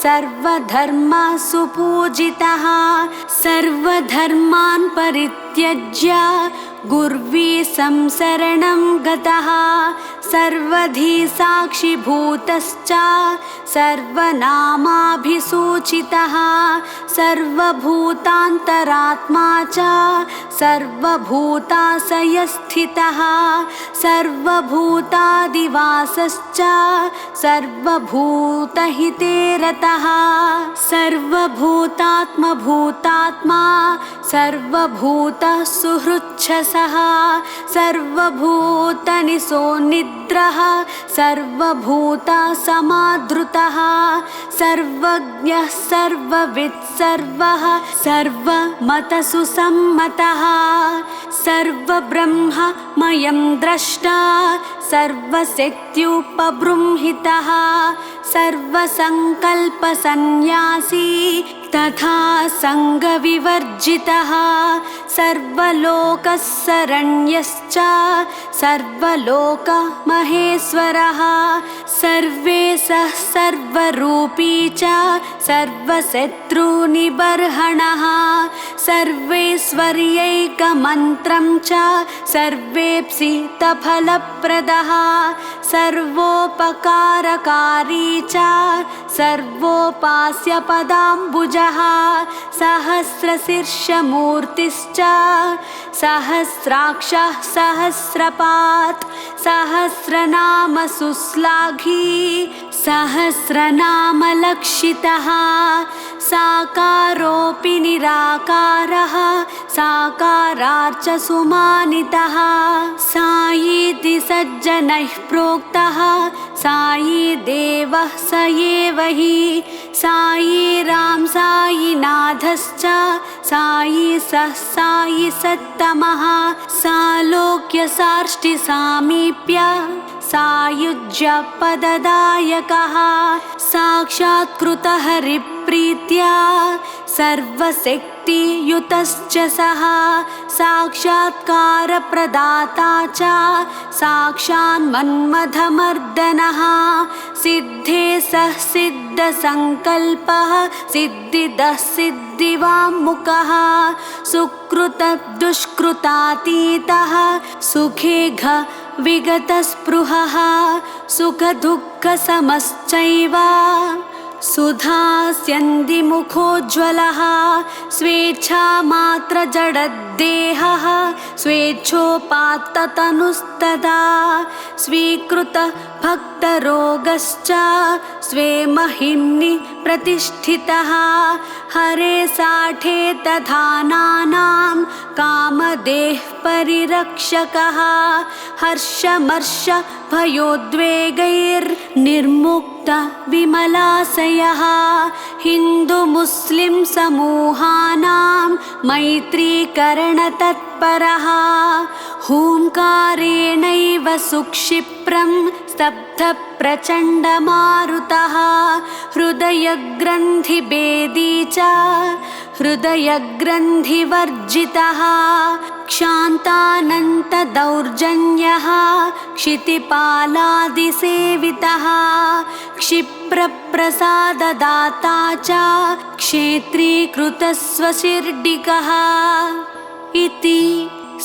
सर्वधर्म सुपूजितः सर्वधर्मान् परित्यज्य गुर्वी संसरणं गतः सर्वधी साक्षिभूतश्च सर्वनामाभिसूचितः सर्वभूतान्तरात्मा च सर्वभूताशयस्थितः सर्वभूतादिवासश्च सर्वभूतहिते रतः सर्वभूतात्मभूतात्मा सर्वभूतसुहृच्छसः सर्वभूतनिसोनिद्रः सर्वभूतसमादृतः सर्वज्ञः सर्ववित् सर्वः सर्वमतसुसम्मतः सर्वब्रह्ममयं द्रष्टा सर्वशक्त्युपबृंहितः सर्वसङ्कल्पसन्न्यासी तथा सङ्गविवर्जितः सर्वलोकशरण्यश्च सर्वलोकमहेश्वरः सर्वेशः सर्वरूपी च सर्वशत्रुनिबर्हणः सर्वैश्वर्यैकमन्त्रं च सर्वेप्सितफलप्रदः सर्वोपकारकारी च सर्वोपास्यपदाम्बुजः सहस्रशीर्षमूर्तिश्च सहस्राक्षः सहस्रपात् सहस्रनामसुश्लाघी सहस्रनामलक्षितः साकारोऽपि निराकारः साकाराच्च सुमानितः सायीति सज्जनैः प्रोक्तः सायी देवः स एव हि सायी राम सायीनाथश्च सायी सः सायी सत्तमः सालोक्य सार्ष्टि सामीप्य सायुज्यपददायकः साक्षात्कृतः हरिप्रीत्या सर्वशक्तियुतश्च सः साक्षात्कारप्रदाता च साक्षान्मन्मथमर्दनः सिद्धेशः सिद्धसङ्कल्पः सिद्धिदः सिद्धिवाङ्मुखः सुकृतदुष्कृतातीतः सुखेघ विगतस्पृहः सुखदुःखसमश्चैव सुधास्यन्दिमुखोज्ज्वलः स्वेच्छामात्रजडद्देहः स्वेच्छोपात्ततनुस्तदा स्वीकृतभक्तरोगश्च स्वे महिम्नि प्रतिष्ठितः हरे साठे तथानानां कामदेः परिरक्षकः हर्षमर्ष भयोद्वेगैर्निर्मुक्त विमलाशयः हिन्दुमुस्लिं समूहानां मैत्रीकरणतत्परः हूङ्कारेणैव सुक्षिप्रं स्तब्धप्रचण्डमारुतः हृदयग्रन्थिभेदी च हृदयग्रन्थिवर्जितः क्षान्तानन्तदौर्जन्यः क्षितिपालादिसेवितः क्षिप्रप्रसाददाता च क्षेत्रीकृतस्वशिर्डिकः इति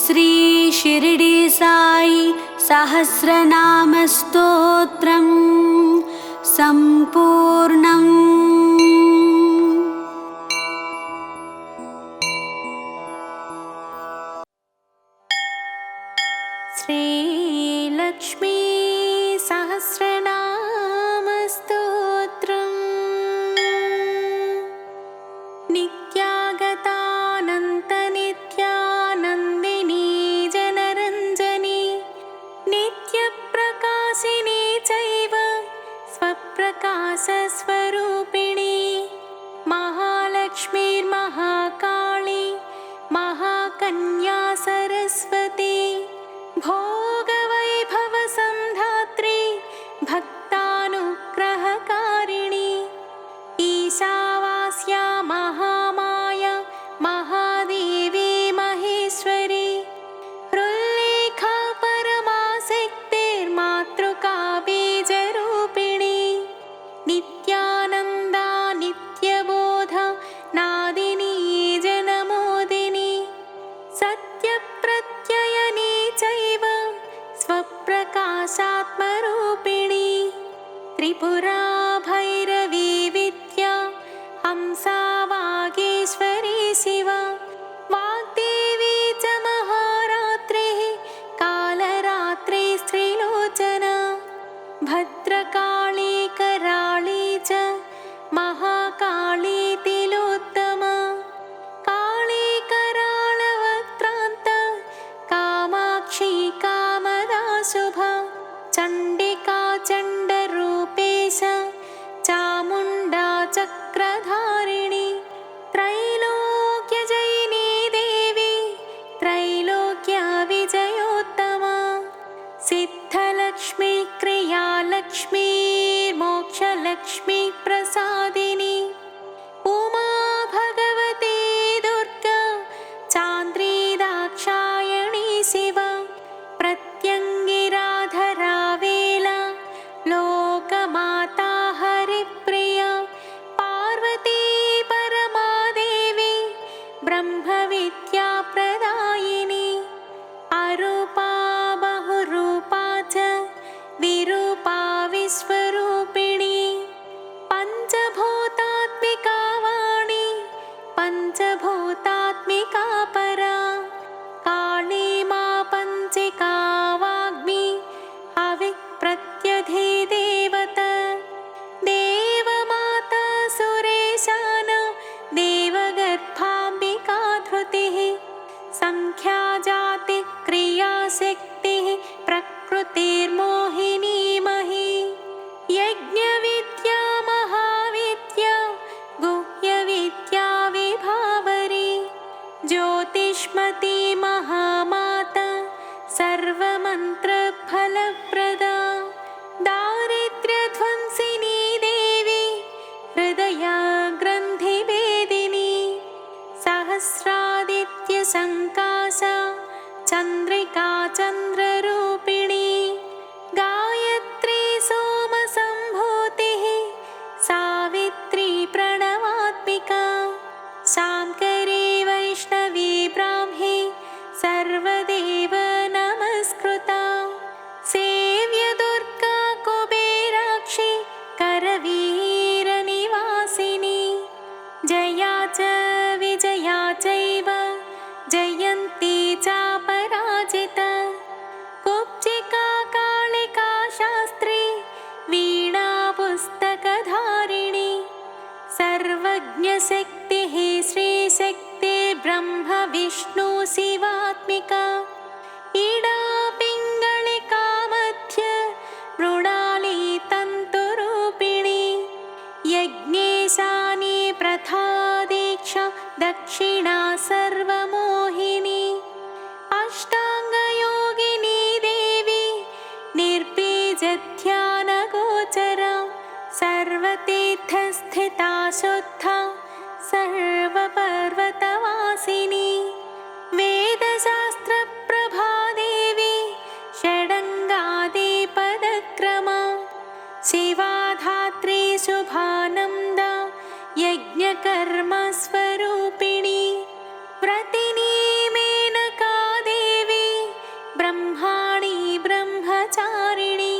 श्री शिर्डी साई सहस्रनामस्तोत्रं सम्पूर्णम्। श्रीलक्ष्मी सहस्रनामस्तोत्रम् नित्यागतानन्तनित्यानन्दिनी जनरञ्जनी नित्यप्रकाशिनी चैव स्वप्रकाशस्वरूपिणी महालक्ष्मीर्महाकाली महाकन्या सरस्वती भोगवैभवसंधात्री भक्तानुग्रहकारिणी ईशावास्या महामाया महादेवी महेश्वरी हृल्लेखा परमाशक्तिर्मातृका बीजरूपिणी नित्यानन्दा नित्यबोधा नादिनी ब्रह्मविद्याप्रदायिनी अरूपा बहुरूपा च विरूपा विश्वरूपिणी पञ्चभूतात्मिका वाणी पञ्चभूतात्मिका परा काली मा पञ्चिका वाग्मी अविप्रत्यधिदेवता देवमाता सुरेशान देवगर्भाम्बिका धृतिः संख्या जाति क्रियाशक्तिः प्रकृतिर्मोहिनी मही यज्ञविद्या महाविद्या गुह्यविद्या विभावरी ज्योतिष्मती महामाता सर्वमन्त्रफलप्रदा दारिद्र्यध्वंसिनी देवी हृदयग्रन्थिभेदिनी सहस्रादित्यसङ्कासा चन्द्रिका चन्द्ररूपिणी गायत्री सोमसम्भूतिः सावित्री प्रणवात्मिका शाङ्करी वैष्णवी ब्राह्मी सर्वदेव नमस्कृता सेव्यदुर्गा कुबेराक्षी करवीरनिवासिनी जया च विजया चैव जयन्ती चापराजिता कुब्जिका कालिका शास्त्री वीणा पुस्तकधारिणी सर्वज्ञशक्तिः श्रीशक्ति ब्रह्म विष्णु शिवात्मिका इडा पिङ्गलिका मध्य मृणाली तन्तुरूपिणी यज्ञेशानी प्रथा दीक्षा दक्षिणा सर्वमोहिनी अष्टाङ्गयोगिनी देवी निर्बीजध्यानगोचरा सर्वतीर्थस्थिता शुद्धा सर्वपर्वतवासिनी वेदशास्त्रप्रभा देवी षडङ्गादिपदक्रमा शिवाधात्री शुभानन्दा यज्ञकर्मस्वरूपिणी व्रतिनी मेनका देवी ब्रह्माणी ब्रह्मचारिणी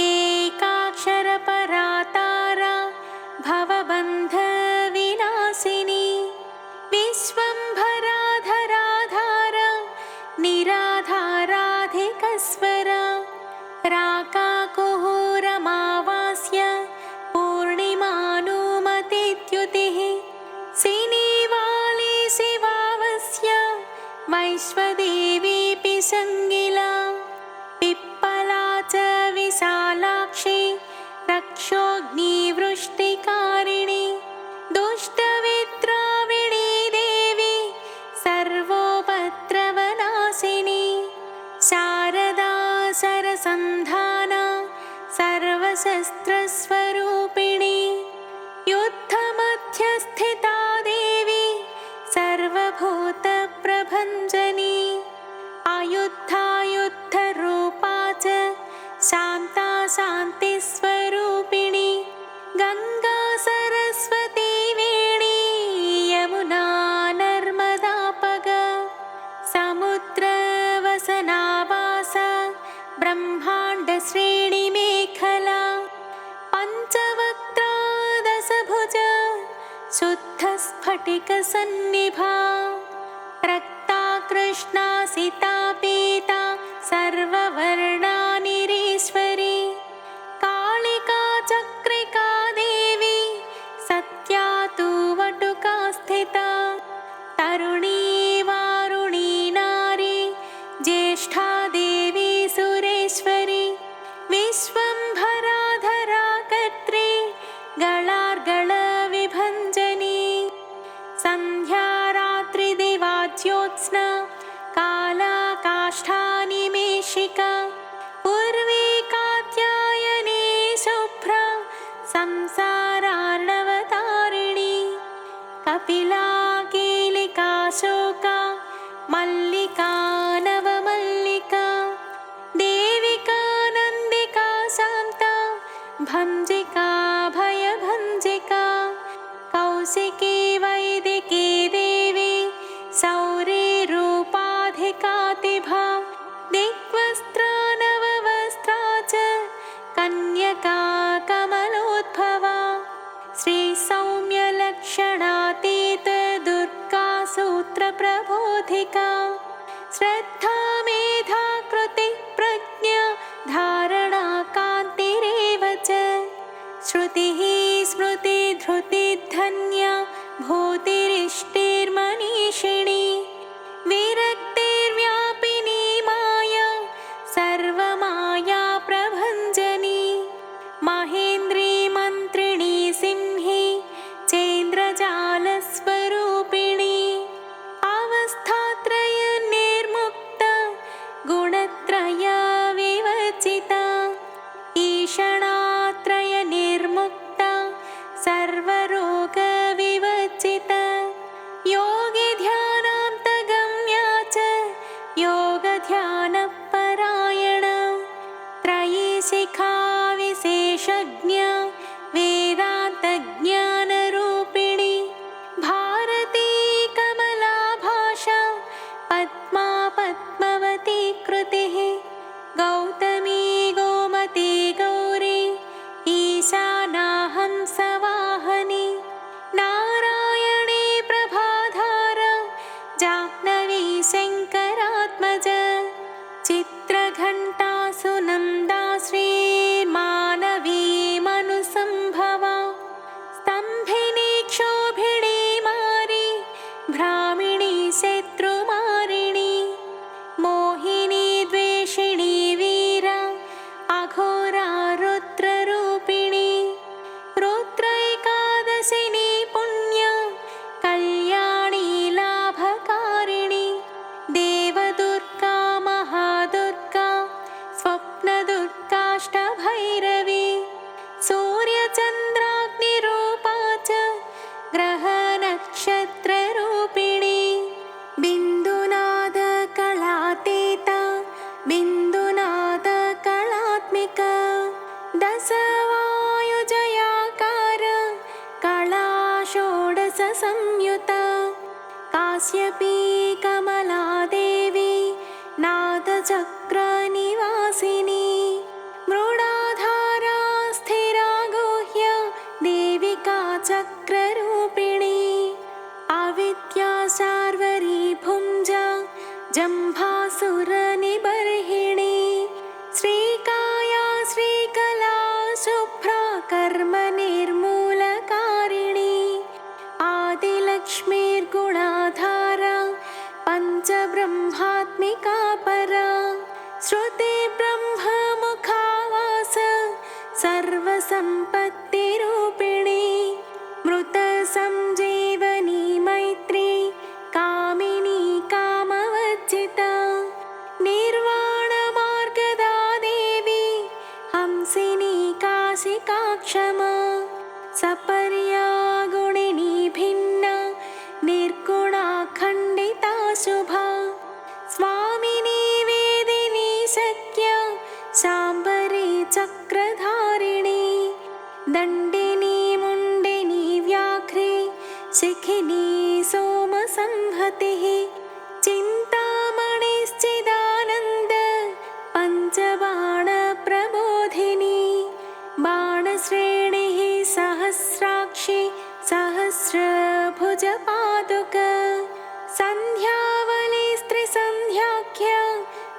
एकाक्षरपरा तारा भवबन्धविनाशिनी विश्वम्भराधराधारा निराधाराधिकस्वरा राकाकुहूरमावास्य पूर्णिमानुमतिद्युतिः सिनीवाली शिवावस्य वैश्वदेवीऽपि सङ्गिला पिप्पला च विशालाक्षी रक्षोऽग्निवृष्टिकारिणी दुष्टविद्राविणी देवी सर्वोपद्रवनाशिनी शारदा सरसन्धाना सर्वशस्त्रस्वरूपिणी युद्धमध्यस्थिता देवी सर्वभूतप्रभञ्जनी आयुद्धायुद्धरूपा च शान्ता शान्तिस्वरूपिणी गङ्गा सरस्वती वेणी यमुना नर्मदापगा समुद्रवसनावासा ब्रह्माण्डश्रेणिमेखला पञ्चवक्त्रा दशभुजा शुद्धस्फटिकसन्निभा रक्ता कृष्णा सीता पीता सर्ववर्णानिरीश्वरी कालिका चक्रिका देवी सत्या तु वटुका स्थिता तरुणी वारुणी नारी ज्येष्ठा देवी सुरेश्वरी विश्वम्भराधरा कर्त्री गलार्गलविभञ्जनी सन्ध्या रात्रिदिवाज्योत्स्ना काला काष्ठानिमेषिका पूर्वी कात्यायनी शुभ्रा संसारार्णवतारिणी कपिला कीलिका शोका मल्लिका नवमल्लिका देविका नन्दिका शान्ता भञ्जिका भयभञ्जिका कौशिकी वैदिकी देवी प्रबोधिका श्रद्धा मेधा कृति प्रज्ञा धारणा कान्तिरेव च श्रुतिः स्मृति धृति धन्या भूतिरिष्टिर्मनीषिणी विरक्तिर्व्यापिनी माया सर्वमाया प्रभञ्जनी महेन्द्री मन्त्रिणी सिंही चेन्द्रजालस्वरूपिणी अवस्थात्रय निर्मुक्ता गुणत्रय विवर्जिता ईषणात्रय निर्मुक्ता सर्वरोग विवर्जिता योगी ध्यानान्तगम्या च योगध्यानपरायणा त्रयी शिखा विशेषज्ञा वेदान्तज्ञानरूपिणी भारती कमला भाषा पद्मा पद्मवती कृतिः गौतमी गोमती गौरी ईशानाहं सवाहनी नारायणी प्रभाधारा जाह्नवी शङ्करात्मजा चित्रघण्टा सुनन्दा श्रीमानवी मनुसम्भवा स्तम्भिनी क्षोभिणी मारी भ्रामिणी शत्रुमारिणी मोहिनी द्वेषिणी वीरा अघोरा रुद्ररूपिणी रुद्रैकादशिनी पुण्या कल्याणी लाभकारिणी देवदुर्गा महादुर्गा स्वप्नदुर्गाष्टभैरवी सूर्यचन्द्राग्निरूपा च ग्रहनक्षत्ररूपिणी बिन्दुनादकलातीता बिन्दुनादकलात्मिका दशवायुजयाकार कला षोडशसंयुता काश्यपी कमलादेवी नादचक्रनिवासिनी मृडाधारा स्थिरा गुह्य देविका चक्ररूपिणी अविद्या शार्वरी भुञ्जा जम्भासुरनिबर्हिणी श्रीकाया श्रीकला शुभ्रा कर्मनिर्मूलकारिणी आदिलक्ष्मीर्गुणाधारा पञ्चब्रह्मात्मिका परा श्रुतिब्रह्ममुखावास सर्वसम्पत्तिरूपिणी मृतसञ्जीवनी मैत्री कामिनी कामवर्जिता निर्वाणमार्गदा देवी हंसिनी काशिका क्षमा सपर्या गुणिनी भिन्ना निर्गुणा खण्डिता शुभा स्वामिनी वेदिनी शक्या शाम्बरी चक्रधारिणी दण्डिनी मुण्डिनी व्याघ्री शिखिनी सोमसंहतिः चिन्तामणिश्चिदानन्द पञ्चबाणप्रबोधिनी बाणश्रेणिः सहस्राक्षी सहस्रभुजपादुका सन्ध्यावलिस्त्रिसन्ध्याख्या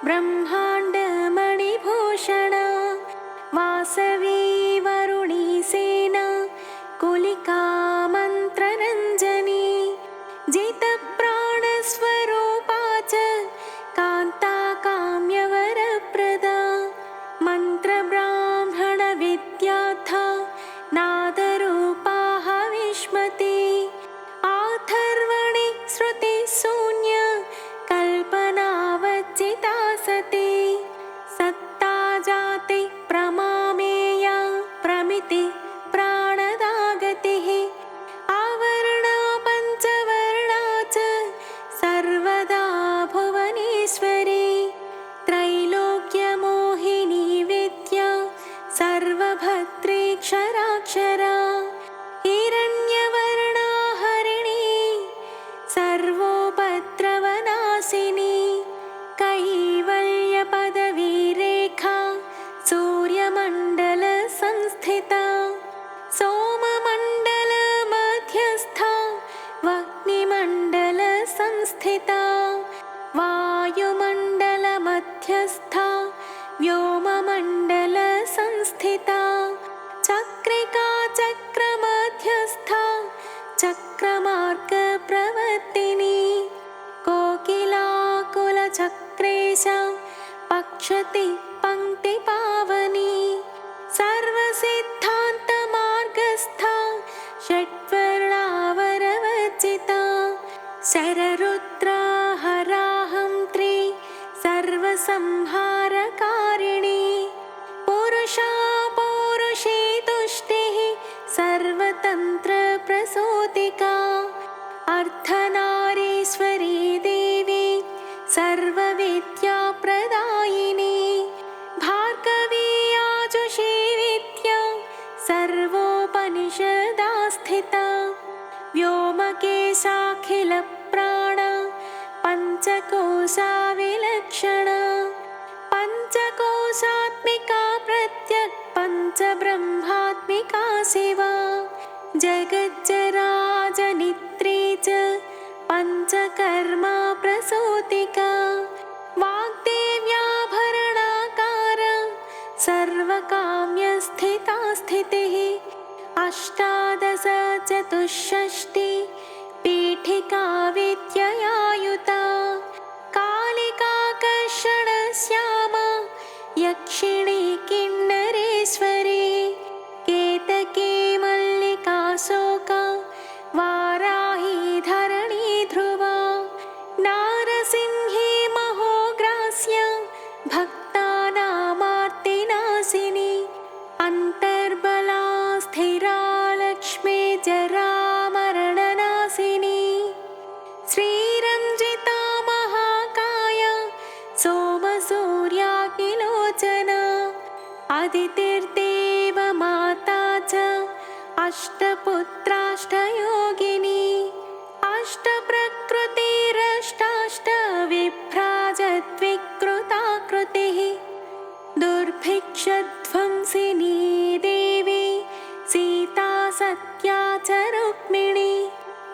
ब्रह्माण्डमणिभूषणा वासवी वरुणी सेना कुलिका मन्त्ररञ्जनी जितप्राणस्वर साक्षात्ति पङ्क्तिपावनी सर्वसिद्धान्तमार्गस्था षट्वर्णावरवर्जिता शररुद्राहराहं त्रि सर्वसंहारकारिणी पुरुषा पौरुषे तुष्टिः सर्वतन्त्रप्रसूतिका अर्धनारीश्वरी देवी सर्वविद्याप्रदायिनी भार्गवी आजुषी विद्या सर्वोपनिषदा स्थिता व्योमकेशाखिलप्राण पञ्चकोशा विलक्षणा पञ्चकोशात्मिका प्रत्यक् पञ्चब्रह्मात्मिका शिवा जगज्जराजनित्री च पञ्चकर्मा प्रसूतिका वाग्देव्याभरणाकार सर्वकाम्यस्थिता स्थितिः अष्टादश चतुष्षष्टि पीठिका विद्ययायुता कालिकाकर्षणश्यामा यक्षिणी किन्नरेश्वरी केतकी मल्लिकाशोका वाराही धरणी ध्रुवा नारसिंही महोग्रास्य भक्तानामार्तिनाशिनी अन्तर्बला स्थिरा लक्ष्मी जरामरणनाशिनी श्रीरञ्जिता महाकाय सोमसूर्याग्निलोचना अदितिर्देव माता च अष्टपुत्राष्टयोगिनी अष्टप्रकृतिरष्टाष्टविभ्राजद्विकृताकृतिः दुर्भिक्षध्वंसिनी देवी सीता सत्या च रुक्मिणी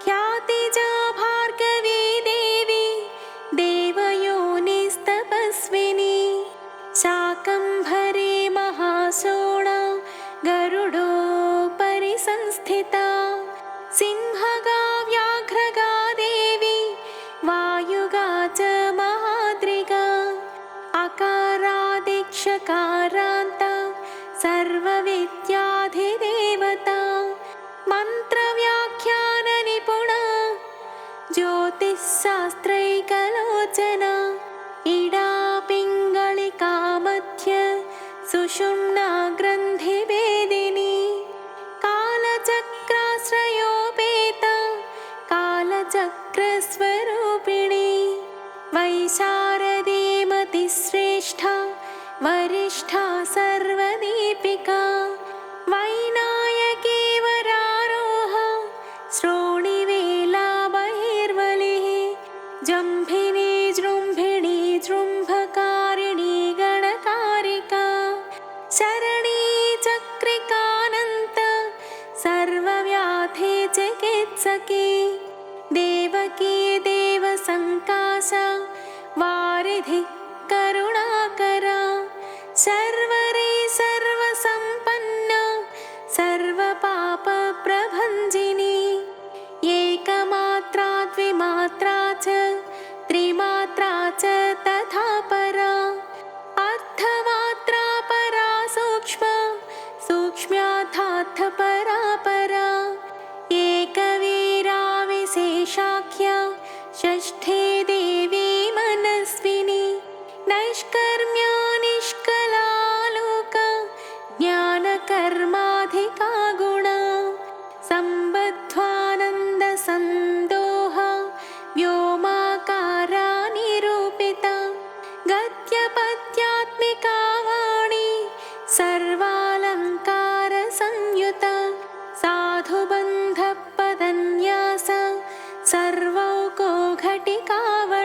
ख्यातिजा भार्गवी देवी देवयोनिस्तपस्विनी शाकम्भरी महाशोणा गरुडोपरि संस्थिता सिंहगा व्याघ्रगा देवी वायुगा च महाद्रिगा अकारादिक्षकारान्ता सर्वविद्याधिदेवता मन्त्रव्याख्याननिपुणा ज्योतिःशास्त्रैकलोचना इडा पिङ्गलिका मध्य सुषुम्ना ग्रन्थिभेदिनी कालचक्राश्रयोपेता कालचक्रस्वरूपिणी वैशारदीमतिश्रेष्ठा वरिष्ठा सर्वदीपिका वैनायकी वरारोहा श्रोणिवेला बहिर्वलिः जम्भिनी जृम्भिणी जृम्भकारिणी गणकारिका शरणी चक्रिकानन्त सर्वव्याधि चिकित्सकी देवकी देवसङ्काशा वारिधिः करुणाकरा सर्वरी सर्वसम्पन्ना सर्वपापप्रभञ्जिनी एकमात्रा द्विमात्रा च त्रिमात्रा च तथा परा अर्धमात्रा परा सूक्ष्म सूक्ष्म्याथाथ परा परा एकवीरा विशेषाख्या षष्ठी देवी मनस्विनी नैष्कर्म्या निष्कलालोका ज्ञानकर्माधिका गुणा सम्बद्ध्वानन्दसन्दोहा व्योमाकारा निरूपिता गद्यपद्यात्मिका वाणी सर्वालङ्कारसंयुता साधुबन्धपदन्यास सर्वौको घटिकावली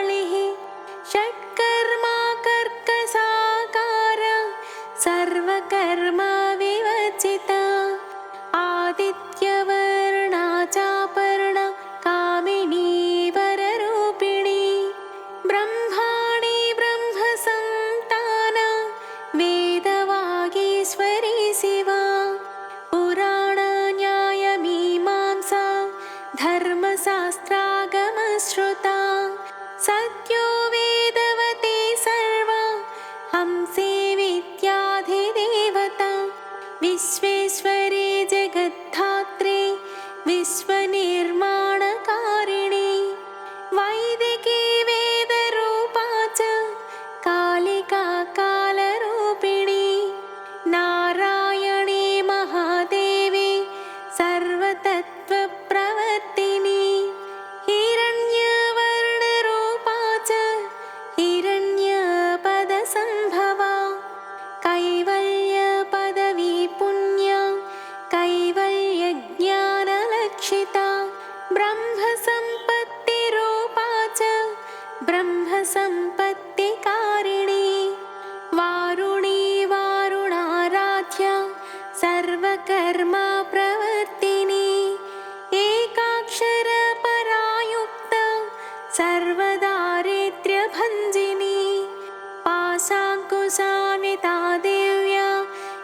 सर्वदारिद्र्यभञ्जिनी पाशाङ्कुशान्विता दिव्या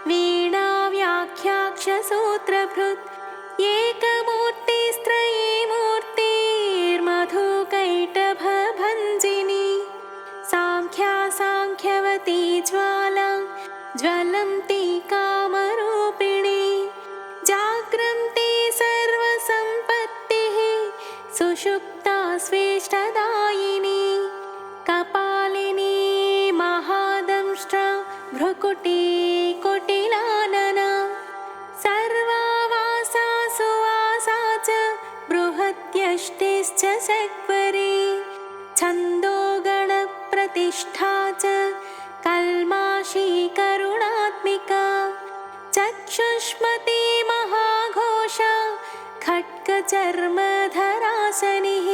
वीणा व्याख्याक्षसूत्रभृत् एकमूर्तिस्त्रयी मूर्तिर्मधुकैटभभञ्जिनी साङ्ख्या साङ्ख्यवती ज्वाला ज्वलन्ती कामरूपिणी जाग्रन्ती सर्वसम्पत्तिः सुषुप्ता स्वेष्टदायिनी कपालिनी महादंष्ट्रा भ्रुकुटी कुटिलानना सर्वावासा सुवासा च बृहत्यष्टिश्च शक्वरी छन्दोगणप्रतिष्ठा च कल्माषी करुणात्मिका चक्षुष्मती महाघोषा खड्गचर्मधरासनिः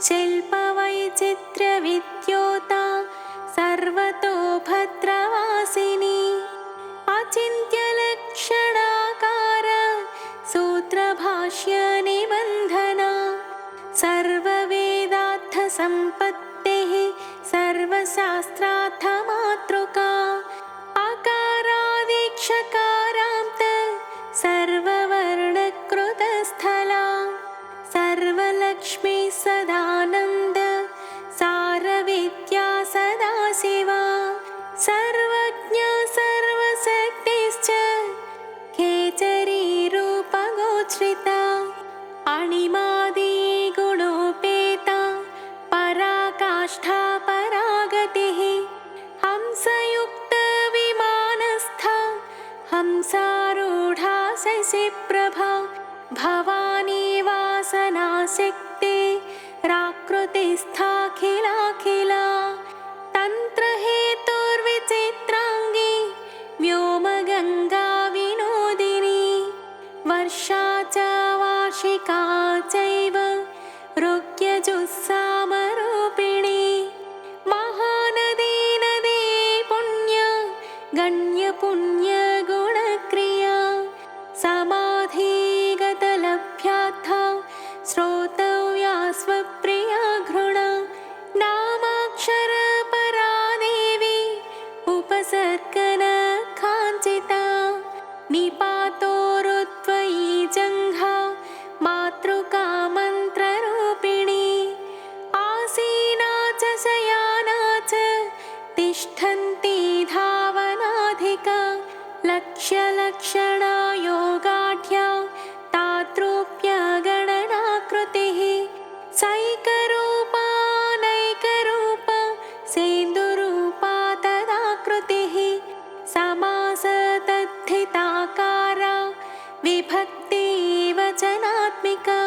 शिल्पवैचित्र्यविद्योता सर्वतो भद्रवासिनी अचिन्त्यलक्षणाकार सूत्रभाष्यनिबन्धना सर्ववेदार्थसम्पत्तिः सर्वशास्त्रार्थमातृका आकारादीक्षकारान्त सर्ववर्णकृतस्थला सर्वलक्ष्मी सदानन्द सारविद्या सदाशिवा सर्वज्ञा सर्वशक्तिश्च खेचरी रूपगोचरिता अणिमादिगुणोपेता पराकाष्ठा परागतिः हंसयुक्तविमानस्था हंसारूढा शशिप्रभा भवानी वासनाशक्ते राकृतिस्थाखिलाखिला तन्त्रहेतुर्विचित्राङ्गी व्योमगङ्गा विनोदिनी वर्षा च वार्षिका चैव ऋग्यजुस्सामरूपिणी महानदी नदी पुण्या गण्यपुण्यगुणक्रिया समाधिगतलभ्याथा श्रोतव्या स्वप्रिया घृणा नामाक्षरपरा देवी उपसर्गन काञ्चिता निपातोरुत्वयी जङ्घा मातृका मन्त्ररूपिणी आसीना च शयाना च तिष्ठन्ती धावनाधिका लक्ष्यलक्षणा योगाढ्या ताद्रूप्यगणनाकृतिः सैकरूपा नैकरूपा सेन्दुरूपा तदाकृतिः समासतद्धिताकारा विभक्तिवचनात्मिका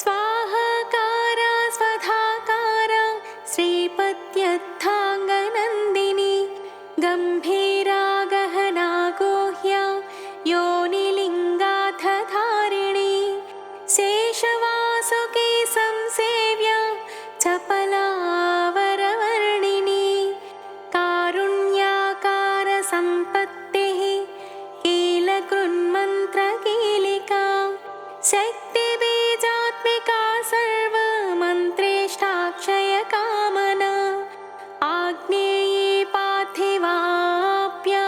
स्वाहाकारा स्वधाकारा श्रीपत्यर्थाङ्गनन्दिनी गम्भीरा गहना गुह्या योनिलिङ्गाधधारिणी शेषवासुकी संसेव्या चपलावरवर्णिनी कारुण्याकार सम्पत्तिः कीलकृन्मन्त्रकीलिका शक्तिबीजात्मिका सर्वमन्त्रेष्ठाक्षयकामना आग्नेयी पार्थिवाप्या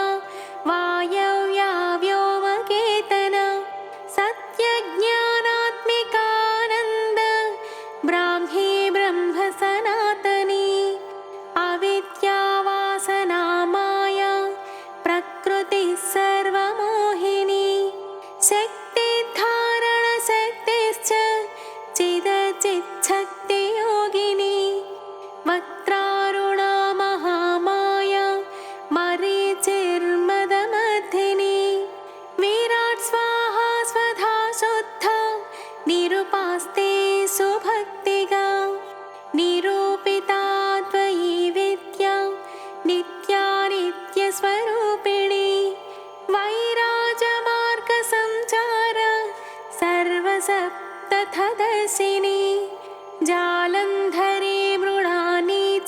वायव्या व्योमकेतना सत्यज्ञानात्मिकानन्द ब्राह्मी ब्रह्मसनातनी अविद्यावासना माया प्रकृतिः सर्वमोहिनी शक्तिधारणशक्तिश्च चिदचिच्छक्तियोगिनी वक्त्रारुणा महामाया मरीचिर्मदमर्धिनी विराट् स्वाहा स्वधा शुद्धा निरुपास्ते सुभक्तिगा निरूपिता त्वयि विद्या नित्या नित्यस्वरूपिणी वैराजमार्गसञ्चार सर्वसप्तथदर्शिनी जालन्धरी मृणानी च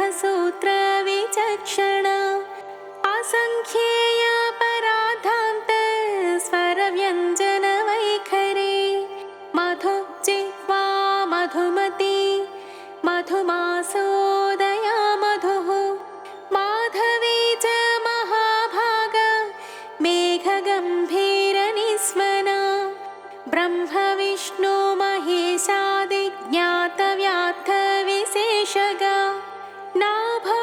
ब्रह्मसूत्रविचक्षणा असङ्ख्येय पराधान्त स्वरव्यञ्जनवैखरे मधुजिह्वा मधुमती मधुमासोदया मधुः माधवी च महाभागा मेघगम्भीरनिस्वना ब्रह्मविष्णु महेशादि ज्ञातव्यार्थविशेषगा नाभो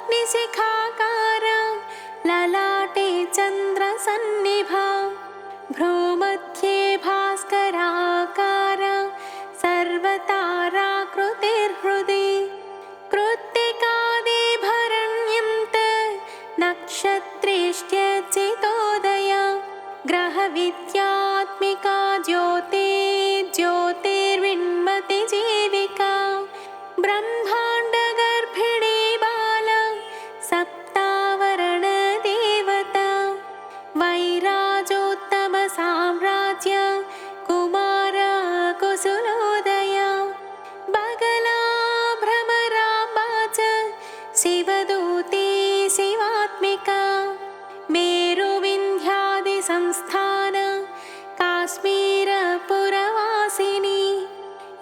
निशिखाकारा ललाटे चन्द्रसन्निभा भ्रूमध्ये भास्कराकारा सर्वताराकृतिर्हृदि कृत्तिकादिभरण्यं नक्षत्रेष्ट्यचितोदया ग्रहविद्यात्मिका ज्योतिर्विन्मति जीविका ब्रह्माण्डगर्भिणी बाला सप्तावरणदेवता वैराजोत्तमसाम्राज्य कुमारा कुसुलोदया बगला भ्रमराम्बा च शिवदूती शिवात्मिका मेरुविन्ध्यादिसंस्थान काश्मीरपुरवासिनी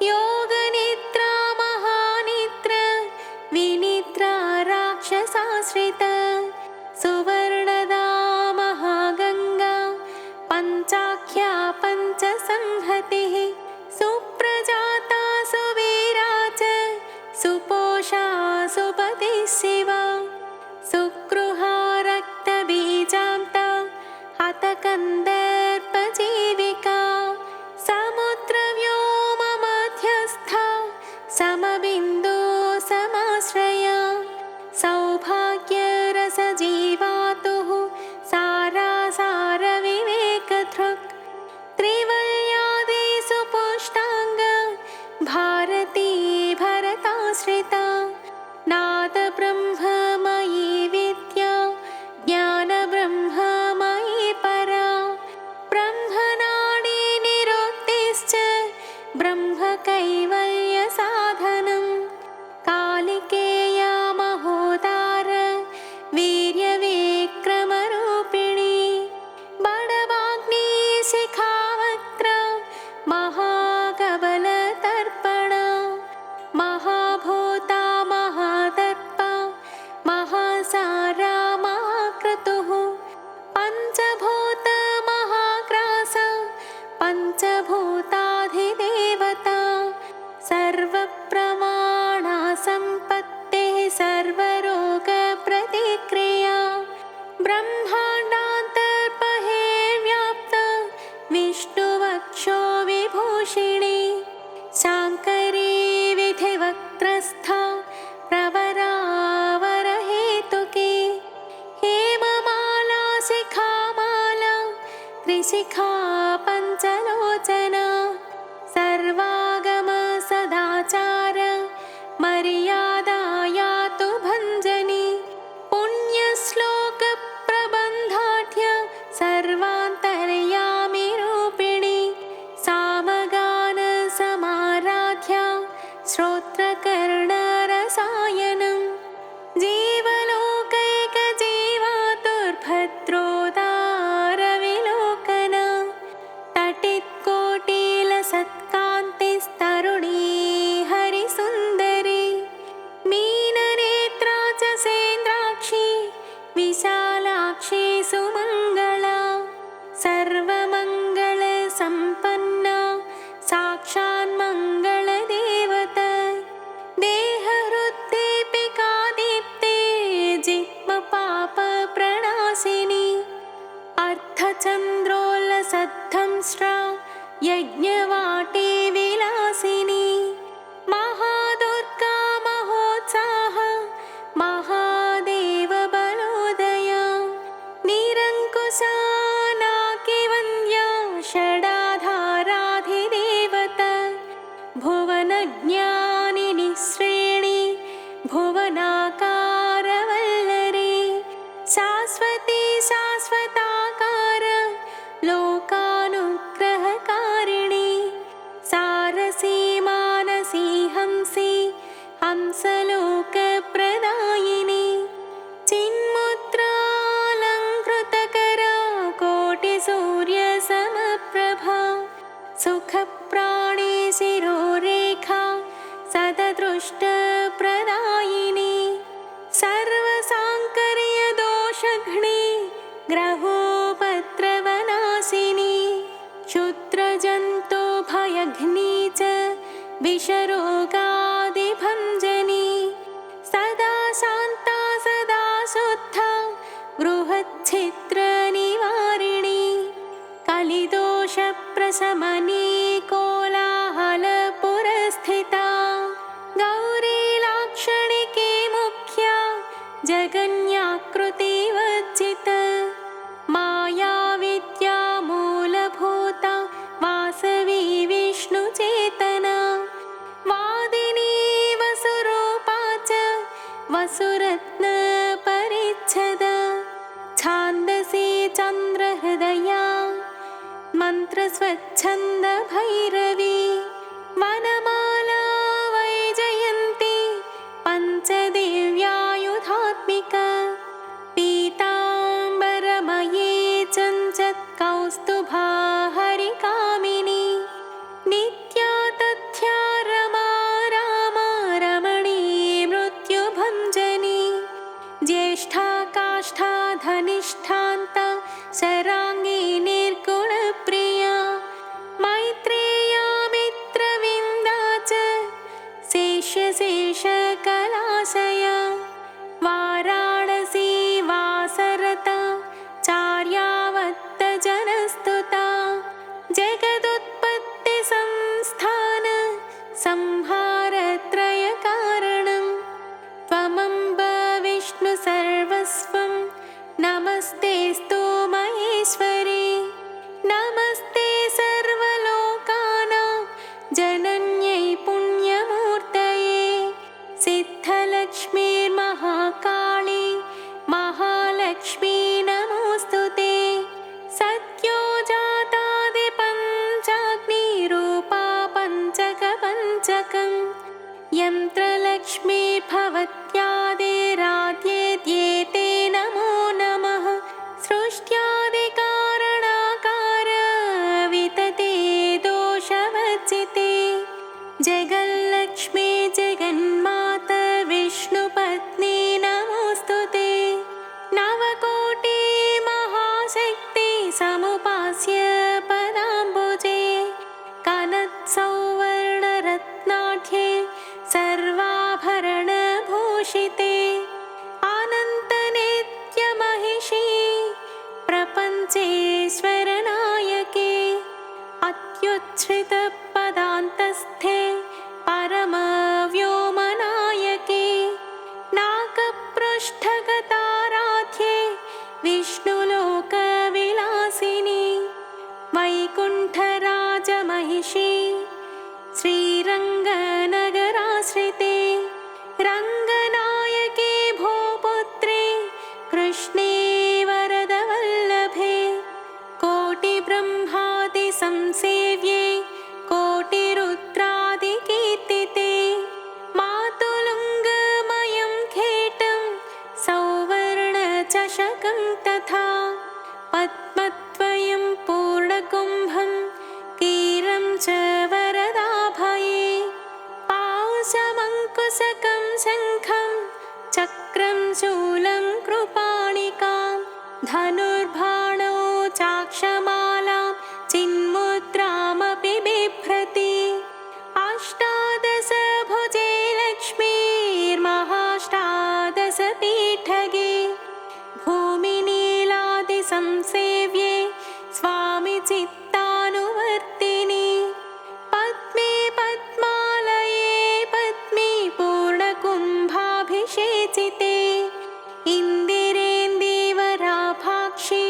योगनिद्रा महानिद्र विनिद्रा राक्षसाश्रिता सुवर्णदा महागङ्गा पञ्चाख्या पञ्चसंहतिः सुप्रजाता सुवीरा च सुपोषा सुपतिः शिवा सुगृहा रक्तबीजान्ता हतकन्दर्पजीविका समुद्रव्योममध्यस्था समबिन्दु समाश्रया सौभाग्यरसजीवातुः सारासारविवेकधृक् त्रिवल्यादिषु पुष्टाङ्ग भारती भरताश्रिता नादब्रह्ममयी विद्या ज्ञानब्रह्ममयी परा ब्रह्मणानि निरुक्तिश्च ब्रह्मकैवल्यसाधनं कालिकेया महोदार वीर्यविक्रमरूपिणी बडवाग्नि शिखावक्त्र महाकबलतर्पणा महाभूता महादर्पा महासारा महाक्रतुः पञ्चभूत महाग्रास पञ्चभूताधिदेवता सर्वप्रमाणा सम्पत्तिः सर्वरोगप्रतिक्रिया ब्रह्माण्डान्तर्बहिर्व्याप्ता विष्णुवक्षो विभूषिणी शाङ्करी विधिवक्त्रस्था प्रवरावरहेतुकी हेममाला शिखामाला त्रिशिखा पञ्चलोचना सर्वागम सदाचार मर्यादा यातु भञ्जनी पुण्यश्लोकप्रबन्धाढ्य सर्वान्तर्यामि रूपिणी सामगान समाराध्या श्रोत्रकर्णरसायनं जीवलोकैकजीवातुर्भद्रोदारविलोकना तटित्कोटिलसत्कान्तिस्तरुणी हरिसुन्दरी मीननेत्रा च सेन्द्राक्षी विशालाक्षी सुमङ्गला सर्वमङ्गलसम्पन्ना साक्षान्मङ्गलदेवता देहहृद्दीपिका दीप्ते जिह्मपापप्रणाशिनी अर्धचन्द्रोल्लसद्धंष्ट्रा यज्ञवाटी विलासिनी महादुर्गा महोत्साह महादेवबलोदया निरङ्कुशा नाकिवन्द्या षडाधाराधिदेवता भुवनज्ञानिनि श्रेणी भुवनाकारवल्लरी शाश्वती शाश्वताकार लोकानुग्रहकारिणी सारसी मानसी हंसी हंस सर्वलोकप्रदायिनी चिन्मुद्रालङ्कृतकरा कोटिसूर्यसमप्रभा सुखप्राणे शिरोरेखा सददृष्टप्रदायिनी सर्वसाङ्कर्यदोषघ्नी ग्रहोपद्रवनाशिनी क्षुद्रजन्तो भयघ्नी च विषरोगादिभञ्जनी सदा शान्ता सदा शुद्धा गृहच्छिद्रनिवारिणी कलिदोषप्रशमनी कोलाहलपुरस्थिता गौरी लाक्षणिके मुख्या जगन्याकृतिवज्जित मायाविद्या मूलभूता वासवी विष्णुचेतना वादिनी वसुरूपा च वसुरत्नपरिच्छद छान्दसि चन्द्रहृदया मन्त्रस्वच्छन्दभैरवी वनमाला वैजयन्ती पञ्चदेव्यायुधात्मिका पीताम्बरमयी चञ्चत्कौस्तुभा हरिकामिनी नित्या तथ्या रमा रामा रमणी मृत्युभञ्जनी ज्येष्ठा काष्ठा धनिष्ठान्ता शराङ्गी निर्गुणप्रिया मैत्रेया मित्रविन्दा च शेषकलाशया वाराणसी वासरता चार्यावत्तजनस्तुता जगदुत्पत्तिसंस्थान संहारत्रयकारणं त्वमम्ब विष्णुसर्वस्वं नमस्तेऽस्तु महेश्वरी नमस्ते सर्वलोकानां जनन्यै पुण्यमूर्तये सिद्धलक्ष्मीर्महाकाली महालक्ष्मी नमोऽस्तुते सत्यो जातादिपञ्चाग्निरूपा पञ्चकपञ्चकं यन्त्रलक्ष्मीर्भवत्यादिराध्येत्येते नमो नमः सृष्ट्यादिकारणाकार वितते दोषवर्जिते जगल्लक्ष्मी जगन्माता विष्णुपत्नी नमोऽस्तुते नवकोटि महाशक्ति समुपास्य पदाम्बुजे कनत्सौवर्णरत्नाढ्ये सर्वाभरणभूषिते अनन्तनित्यमहिषी प्रपञ्चेश्वरनायके अत्युच्छ्रितपदान्तस्थे परमव्योमनायके नागपृष्ठगताराध्ये विष्णुलोकविलासिनी वैकुण्ठराजमहिषी श्रीरङ्गनगराश्रिते रङ्गनायके भूपुत्रे कृष्णे वरदवल्लभे कोटिब्रह्मादिसंसेव्ये कोटिरुद्रादिकीर्तिते मातुलुङ्गमयं खेटं सौवर्णचषकं तथा पद्मद्वयं पूर्णकुम्भं कीरं च वरदाभये पाशमङ्कुशकं शङ्खं चक्रं शूलं कृपाणिकां धनुर्बाणौ चाक्षमालां चिन्मुद्रामपि बिभ्रति अष्टादशभुजे लक्ष्मीर्महाष्टादशपीठगे भूमिनीलादिसंसेव्ये स्वामि चित्तानुवर्तिनि पद्मे पद्मालये पद्मे पूर्णकुम्भाभिषेचिते इन्दिरेन्दीवराभाक्षि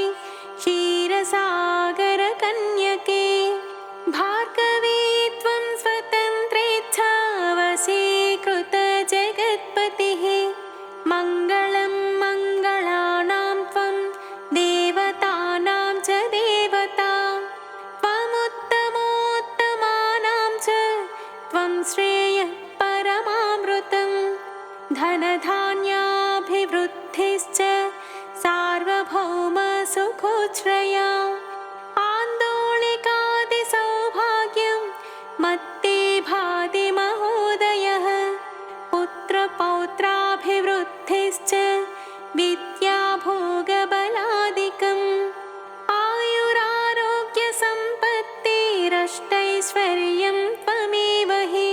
धनधान्याभिवृद्धिश्च सार्वभौमसुखोच्छ्रया आन्दोलिकादिसौभाग्यं मत्ते भाति महोदयः पुत्रपौत्राभिवृद्धिश्च विद्याभोगबलादिकम् आयुरारोग्यसम्पत्तिरष्टैश्वर्यं त्वमेव हि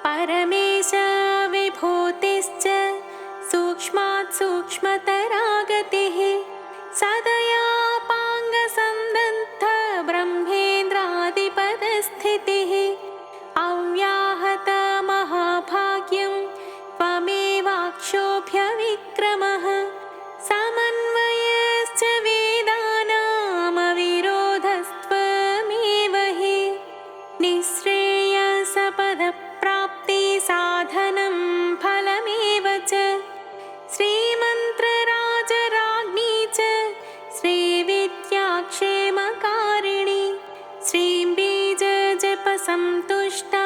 परमेश विभूतिश्च सूक्ष्मात् सूक्ष्मतरागतिः सदयापाङ्गसन्दन्थ ब्रह्मेन्द्रादिपदस्थितिः अव्याहत महाभाग्यं त्वमेवाक्षोभ्यविक्रमः समन्वयश्च वेदानामविरोधस्त्वमेव हि निःश्रेयसपदप्राप्तिसाधनं फलमेव च श्रीमन्त्रराजराज्ञी च श्रीविद्याक्षेमकारिणी श्रीं बीजजपसन्तुष्टा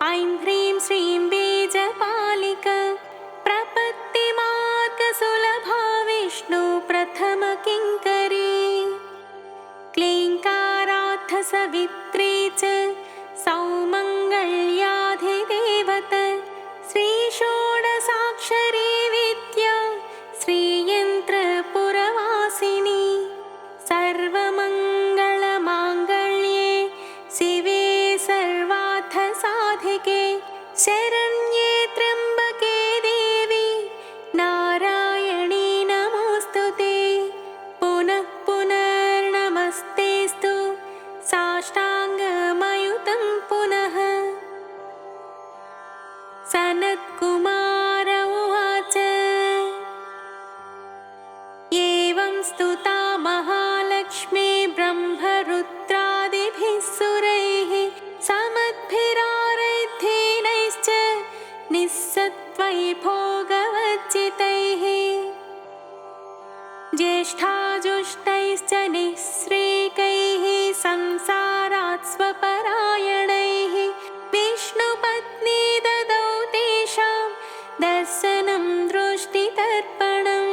ऐं ह्रीं श्रीं बीजपालिका प्रपत्तिमार्गसुलभा विष्णुप्रथमकिङ्करी क्लीङ्कारार्थसवित्री च सौमङ्गल्याधिदेवत श्रीषोडशाक्षरी विद्या श्रीयन्त्रपुरवासिनी सर्वमङ्गलमाङ्गल्ये शिवे सर्वार्थसाधिके शरण्ये त्र्यम्बके देवी नारायणी नमोऽस्तुते पुनः पुनर्नमस्तेऽस्तु साष्टाङ्गमयुतं पुनः सनत्कुमार उवाच एवं स्तुता महालक्ष्मी ब्रह्मरुद्रादिभिः सुरैः समद्भिराराध्यैश्च निःसत्त्वैर्भोगवर्जितैः ज्येष्ठाजुष्टैश्च निःश्रेकैः संसारात् स्वपरायणैः विष्णुपत्नी ददौ तेषां दर्शनं दृष्टितर्पणम्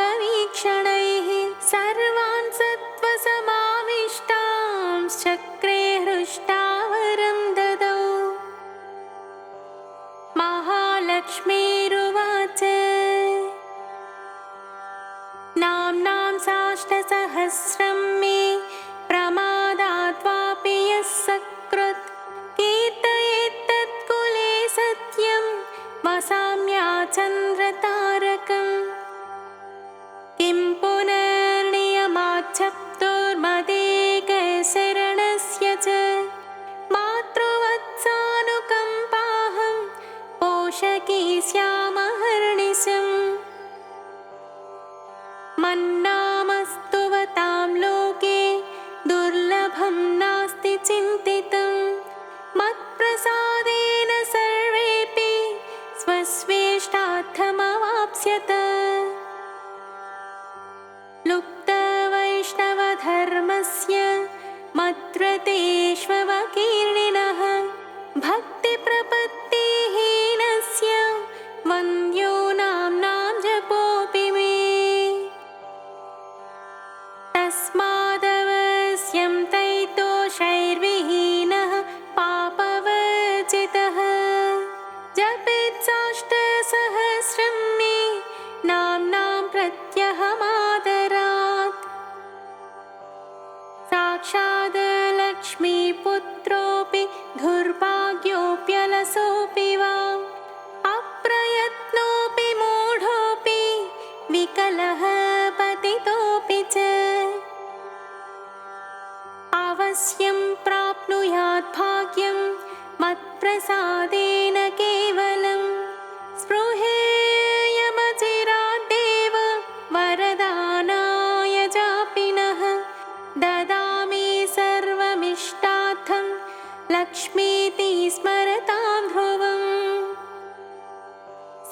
शरत्पूर्णेन्दुकोट्याभधवलापाङ्गवीक्षणैः सर्वान् सत्त्वसमाविष्टां चक्रे हृष्टावरं ददौ महालक्ष्मीरुवाच नाम्नां साष्टसहस्रं मे प्रमादाद्वापि यः सकृत् कीर्तयेत्तत्कुले सत्यं वसाम्याचन्द्रतारकम् किं पुनर्नियमाच्छप्तोर्मदेकशरणस्य च मातृवत्सानुकम्पाहं पोषकी स्यामहर्निशम् मन्नामस्तुवतां लोके दुर्लभं नास्ति चिन्तितं मत्प्रसादेन सर्वेऽपि स्वस्वेष्टार्थमवाप्स्यत लुप्तवैष्णवधर्मस्य मद्व्रतेष्वकीर्णिनः भक्तिप्रपत्तिहीनस्य वन्द्यो नाम्नां जपोऽपि मे तस्मादवश्यं तैतोषैर्विहीनः पापवर्जितः जपेत् साष्टसहस्रं मे नाम्नां प्रत्यहमादरात् साक्षाद् लक्ष्मीपुत्रोऽपि दुर्भाग्योऽप्यलसोऽपि वा अप्रयत्नोऽपि मूढोऽपि विकलः पतितोऽपि च अवश्यं प्राप्नुयात् भाग्यं मत्प्रसादेन केवलं स्पृहेयमचिराद्देव वरदानाय जापिनः ददामि सर्वमिष्टार्थं लक्ष्मीति स्मरतां ध्रुवम्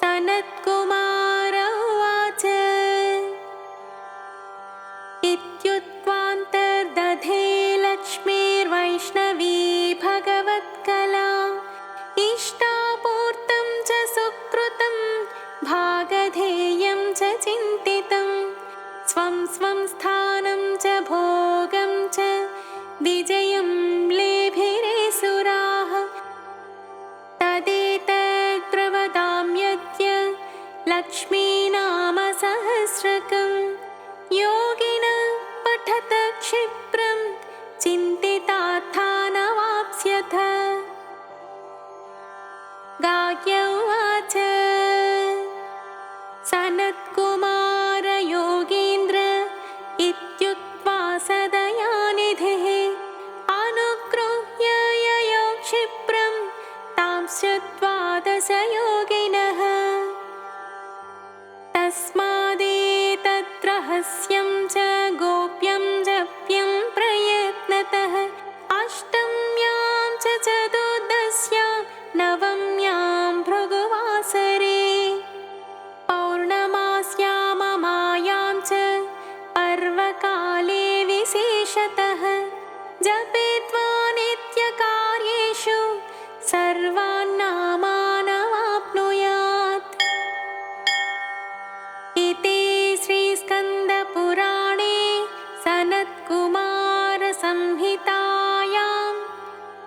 सनत्कुमार उवाच इत्युक्त्वान्तर्दधे लक्ष्मीर्वैष्णवीं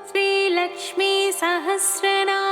श्रीलक्ष्मीसहस्रनाम